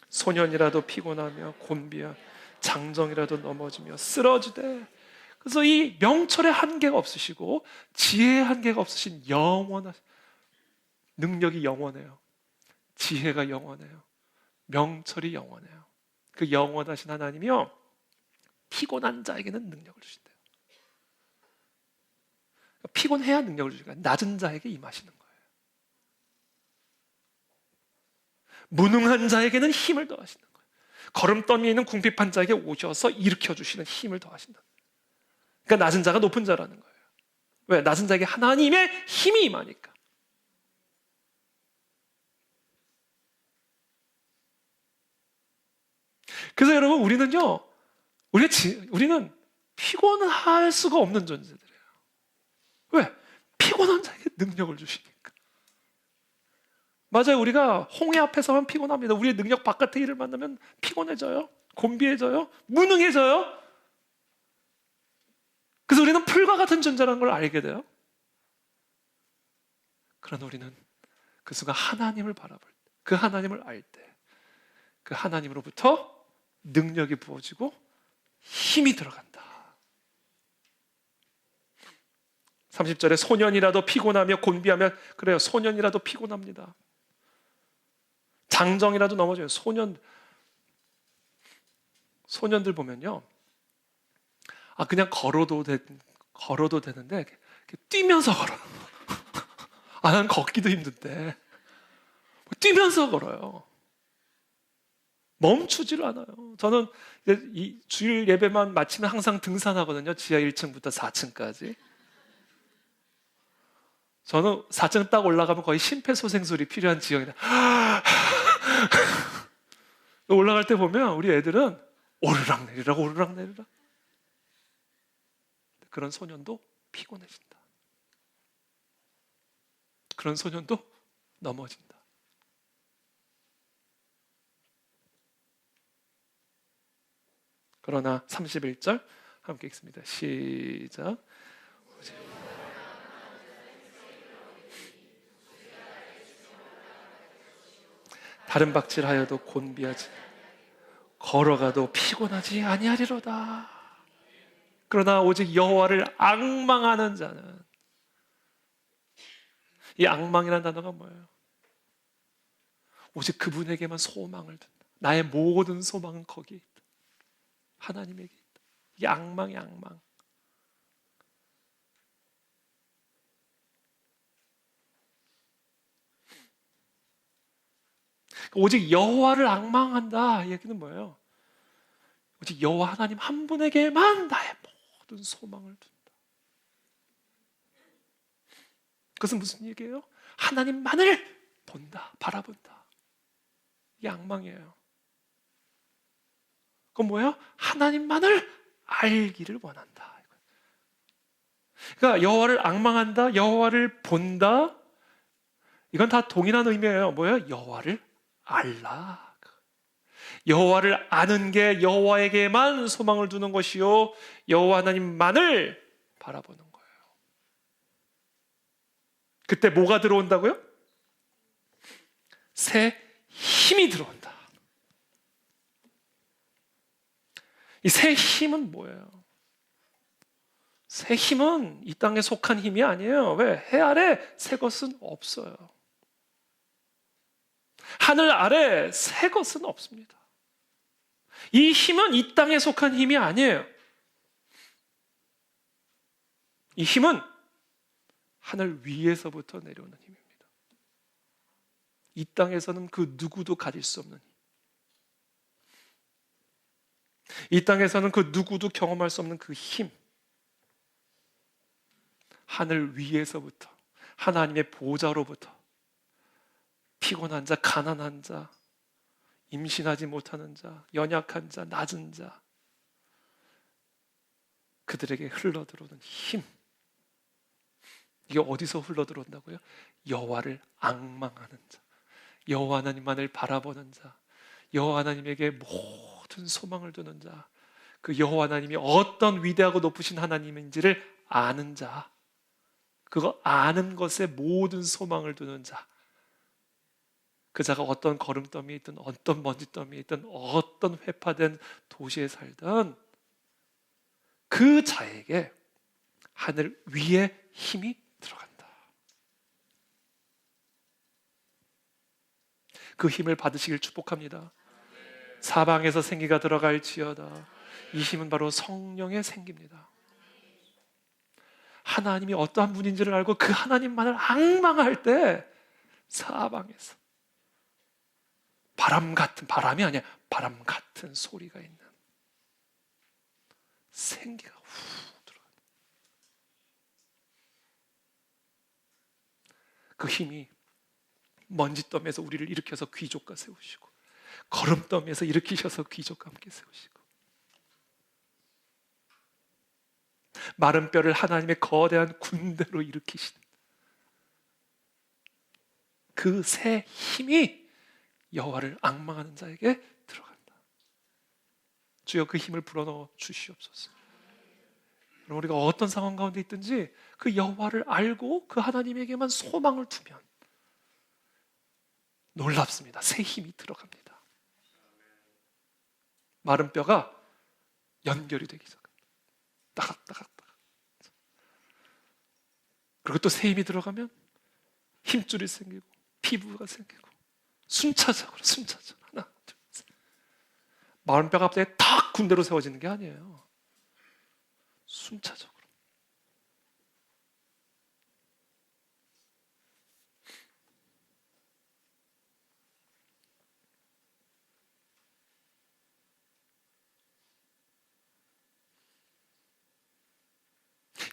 소년이라도 피곤하며 곤비하 장정이라도 넘어지며 쓰러지되. 그래서 이 명철의 한계가 없으시고 지혜의 한계가 없으신 영원하신, 능력이 영원해요. 지혜가 영원해요. 명철이 영원해요. 그 영원하신 하나님이요, 피곤한 자에게는 능력을 주신대요. 피곤해야 능력을 주시니까 낮은 자에게 임하시는 거예요. 무능한 자에게는 힘을 더하시는 거예요. 걸음더미에 있는 궁핍한 자에게 오셔서 일으켜주시는 힘을 더하신다. 그러니까 낮은 자가 높은 자라는 거예요. 왜? 낮은 자에게 하나님의 힘이 임하니까. 그래서 여러분, 우리는요, 우리는 피곤할 수가 없는 존재들이에요. 왜? 피곤한 자에게 능력을 주시니까. 맞아요. 우리가 홍해 앞에서만 피곤합니다. 우리의 능력 바깥의 일을 만나면 피곤해져요. 곤비해져요. 무능해져요. 그래서 우리는 풀과 같은 존재라는 걸 알게 돼요. 그러나 우리는 그 순간 하나님을 바라볼 때, 그 하나님을 알 때, 그 하나님으로부터 능력이 부어지고 힘이 들어간다. 30절에 소년이라도 피곤하며 곤비하면, 그래요, 소년이라도 피곤합니다. 장정이라도 넘어져요. 소년들 보면요, 그냥 걸어도 되는데 이렇게 뛰면서 걸어요. 난 걷기도 힘든데 뛰면서 걸어요. 멈추지를 않아요. 저는 이 주일 예배만 마치면 항상 등산하거든요. 지하 1층부터 4층까지. 저는 4층 딱 올라가면 거의 심폐소생술이 필요한 지형이다. 올라갈 때 보면 우리 애들은 오르락내리락 오르락내리락. 그런 소년도 피곤해진다. 그런 소년도 넘어진다. 그러나 31절 함께 읽습니다. 시작. 다른 박질하여도 곤비하지 걸어가도 피곤하지 아니하리로다. 그러나 오직 여호와를 앙망하는 자는, 이 앙망이라는 단어가 뭐예요? 오직 그분에게만 소망을 둔다. 나의 모든 소망은 거기에 있다. 하나님에게 있다. 이게 앙망이 앙망. 오직 여호와를 앙망한다. 이 얘기는 뭐예요? 오직 여호와 하나님 한 분에게만 나의 모든 소망을 둔다. 그것은 무슨 얘기예요? 하나님만을 본다, 바라본다. 이게 앙망이에요. 그건 뭐예요? 하나님만을 알기를 원한다. 그러니까 여호와를 앙망한다, 여호와를 본다. 이건 다 동일한 의미예요. 뭐예요? 여호와를 알라. 여호와를 아는 게 여호와에게만 소망을 두는 것이요, 여호와 하나님만을 바라보는 거예요. 그때 뭐가 들어온다고요? 새 힘이 들어온다. 이 새 힘은 뭐예요? 새 힘은 이 땅에 속한 힘이 아니에요. 왜? 해 아래 새 것은 없어요. 하늘 아래 새 것은 없습니다. 이 힘은 이 땅에 속한 힘이 아니에요. 이 힘은 하늘 위에서부터 내려오는 힘입니다. 이 땅에서는 그 누구도 가질 수 없는 힘. 이 땅에서는 그 누구도 경험할 수 없는 그 힘. 하늘 위에서부터, 하나님의 보좌로부터 피곤한 자, 가난한 자, 임신하지 못하는 자, 연약한 자, 낮은 자, 그들에게 흘러들어오는 힘. 이게 어디서 흘러들어온다고요? 여호와를 앙망하는 자, 여호와 하나님만을 바라보는 자, 여호와 하나님에게 모든 소망을 두는 자, 그 여호와 하나님이 어떤 위대하고 높으신 하나님인지를 아는 자, 그거 아는 것에 모든 소망을 두는 자, 그 자가 어떤 거름더미에 있든 어떤 먼지더미에 있든 어떤 회파된 도시에 살든 그 자에게 하늘 위에 힘이 들어간다. 그 힘을 받으시길 축복합니다. 사방에서 생기가 들어갈지어다. 이 힘은 바로 성령의 생기입니다. 하나님이 어떠한 분인지를 알고 그 하나님만을 앙망할 때 사방에서 바람 같은, 바람이 아니야, 바람 같은 소리가 있는 생기가 후 들어간다. 그 힘이 먼지더미에서 우리를 일으켜서 귀족과 세우시고, 거름더미에서 일으키셔서 귀족과 함께 세우시고, 마른 뼈를 하나님의 거대한 군대로 일으키시는 그 새 힘이 여호와를 앙망하는 자에게 들어간다. 주여 그 힘을 불어넣어 주시옵소서. 그럼 우리가 어떤 상황 가운데 있든지 그 여호와를 알고 그 하나님에게만 소망을 두면 놀랍습니다. 새 힘이 들어갑니다. 마른 뼈가 연결이 되기 시작합니다. 따각따각따각. 그리고 또 새 힘이 들어가면 힘줄이 생기고 피부가 생기고 순차적으로 하나, 둘, 셋. 마른 뼈가 갑자기 탁 군대로 세워지는 게 아니에요. 순차적으로.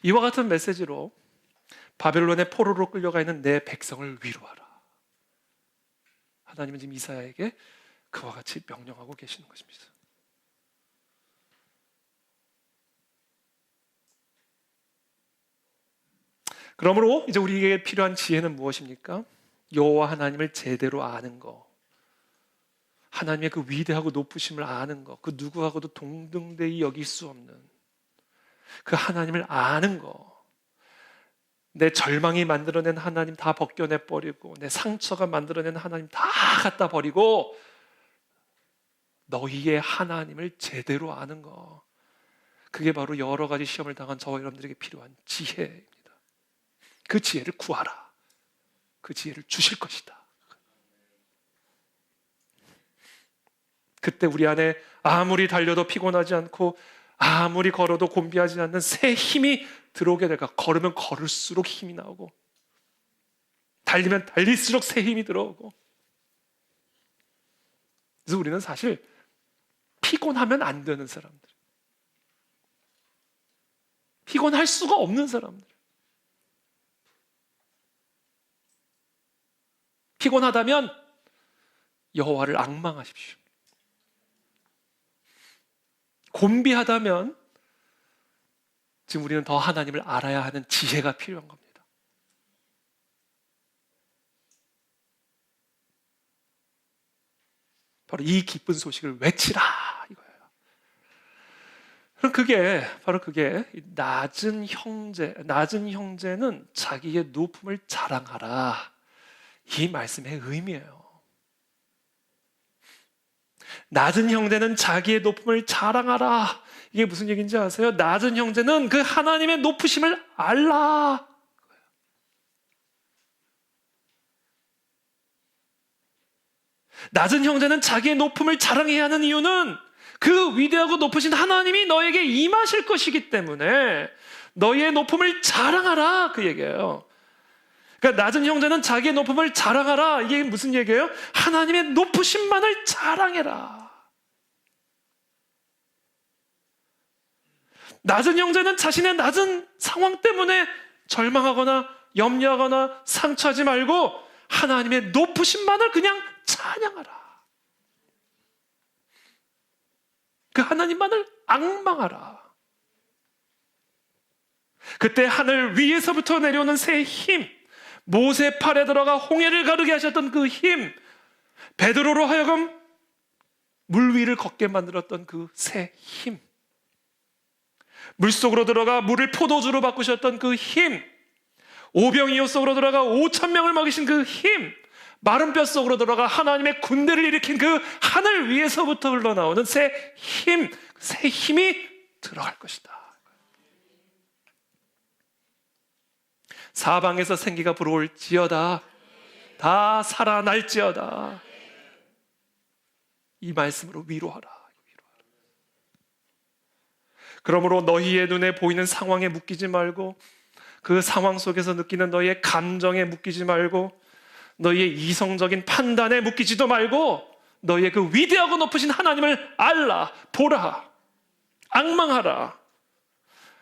이와 같은 메시지로 바벨론의 포로로 끌려가 있는 내 백성을 위로하라. 하나님은 지금 이사야에게 그와 같이 명령하고 계시는 것입니다. 그러므로 이제 우리에게 필요한 지혜는 무엇입니까? 여호와 하나님을 제대로 아는 거. 하나님의 그 위대하고 높으심을 아는 것, 그 누구하고도 동등되이 여길 수 없는 그 하나님을 아는 것, 내 절망이 만들어낸 하나님 다 벗겨내 버리고, 내 상처가 만들어낸 하나님 다 갖다 버리고, 너희의 하나님을 제대로 아는 것, 그게 바로 여러 가지 시험을 당한 저와 여러분들에게 필요한 지혜입니다. 그 지혜를 구하라. 그 지혜를 주실 것이다. 그때 우리 안에 아무리 달려도 피곤하지 않고 아무리 걸어도 곤비하지 않는 새 힘이 들어오게 될까. 걸으면 걸을수록 힘이 나오고, 달리면 달릴수록 새 힘이 들어오고. 그래서 우리는 사실 피곤하면 안 되는 사람들, 피곤할 수가 없는 사람들, 피곤하다면 여호와를 앙망하십시오. 곤비하다면 지금 우리는 더 하나님을 알아야 하는 지혜가 필요한 겁니다. 바로 이 기쁜 소식을 외치라 이거예요. 그럼 바로 그게 낮은 형제는 자기의 높음을 자랑하라, 이 말씀의 의미예요. 낮은 형제는 자기의 높음을 자랑하라. 이게 무슨 얘기인지 아세요? 낮은 형제는 그 하나님의 높으심을 알라. 낮은 형제는 자기의 높음을 자랑해야 하는 이유는 그 위대하고 높으신 하나님이 너에게 임하실 것이기 때문에 너희의 높음을 자랑하라, 그 얘기예요. 그러니까 낮은 형제는 자기의 높음을 자랑하라. 이게 무슨 얘기예요? 하나님의 높으심만을 자랑해라. 낮은 형제는 자신의 낮은 상황 때문에 절망하거나 염려하거나 상처하지 말고 하나님의 높으심만을 그냥 찬양하라. 그 하나님만을 앙망하라. 그때 하늘 위에서부터 내려오는 새 힘, 모세 팔에 들어가 홍해를 가르게 하셨던 그 힘, 베드로로 하여금 물 위를 걷게 만들었던 그 새 힘, 물속으로 들어가 물을 포도주로 바꾸셨던 그 힘, 오병이어 속으로 들어가 5,000명을 먹이신 그 힘, 마른 뼈 속으로 들어가 하나님의 군대를 일으킨 그 하늘 위에서부터 흘러나오는 새 힘, 새 힘이 들어갈 것이다. 사방에서 생기가 불어올지어다. 다 살아날지어다. 이 말씀으로 위로하라. 그러므로 너희의 눈에 보이는 상황에 묶이지 말고, 그 상황 속에서 느끼는 너희의 감정에 묶이지 말고, 너희의 이성적인 판단에 묶이지도 말고, 너희의 그 위대하고 높으신 하나님을 알라, 보라, 앙망하라.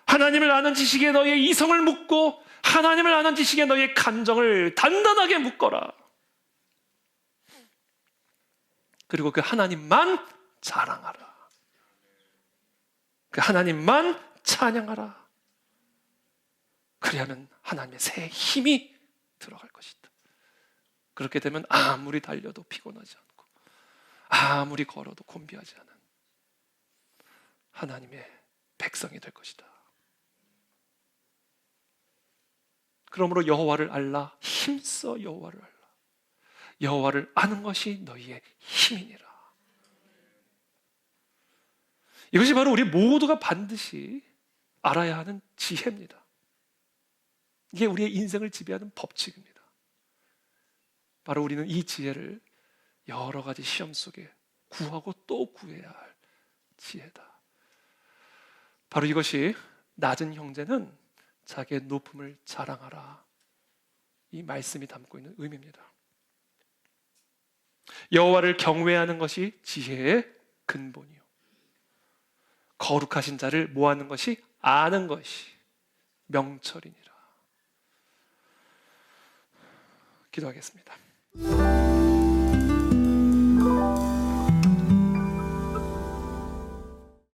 하나님을 아는 지식에 너희의 이성을 묶고 하나님을 아는 지식에 너희의 감정을 단단하게 묶어라. 그리고 그 하나님만 자랑하라. 그 하나님만 찬양하라. 그리하면 하나님의 새 힘이 들어갈 것이다. 그렇게 되면 아무리 달려도 피곤하지 않고 아무리 걸어도 곤비하지 않은 하나님의 백성이 될 것이다. 그러므로 여호와를 알라. 힘써 여호와를 알라. 여호와를 아는 것이 너희의 힘이니라. 이것이 바로 우리 모두가 반드시 알아야 하는 지혜입니다. 이게 우리의 인생을 지배하는 법칙입니다. 바로 우리는 이 지혜를 여러 가지 시험 속에 구하고 또 구해야 할 지혜다. 바로 이것이 낮은 형제는 자기의 높음을 자랑하라, 이 말씀이 담고 있는 의미입니다. 여호와를 경외하는 것이 지혜의 근본이요, 거룩하신 자를 모하는 것이 아는 것이 명철이니라. 기도하겠습니다.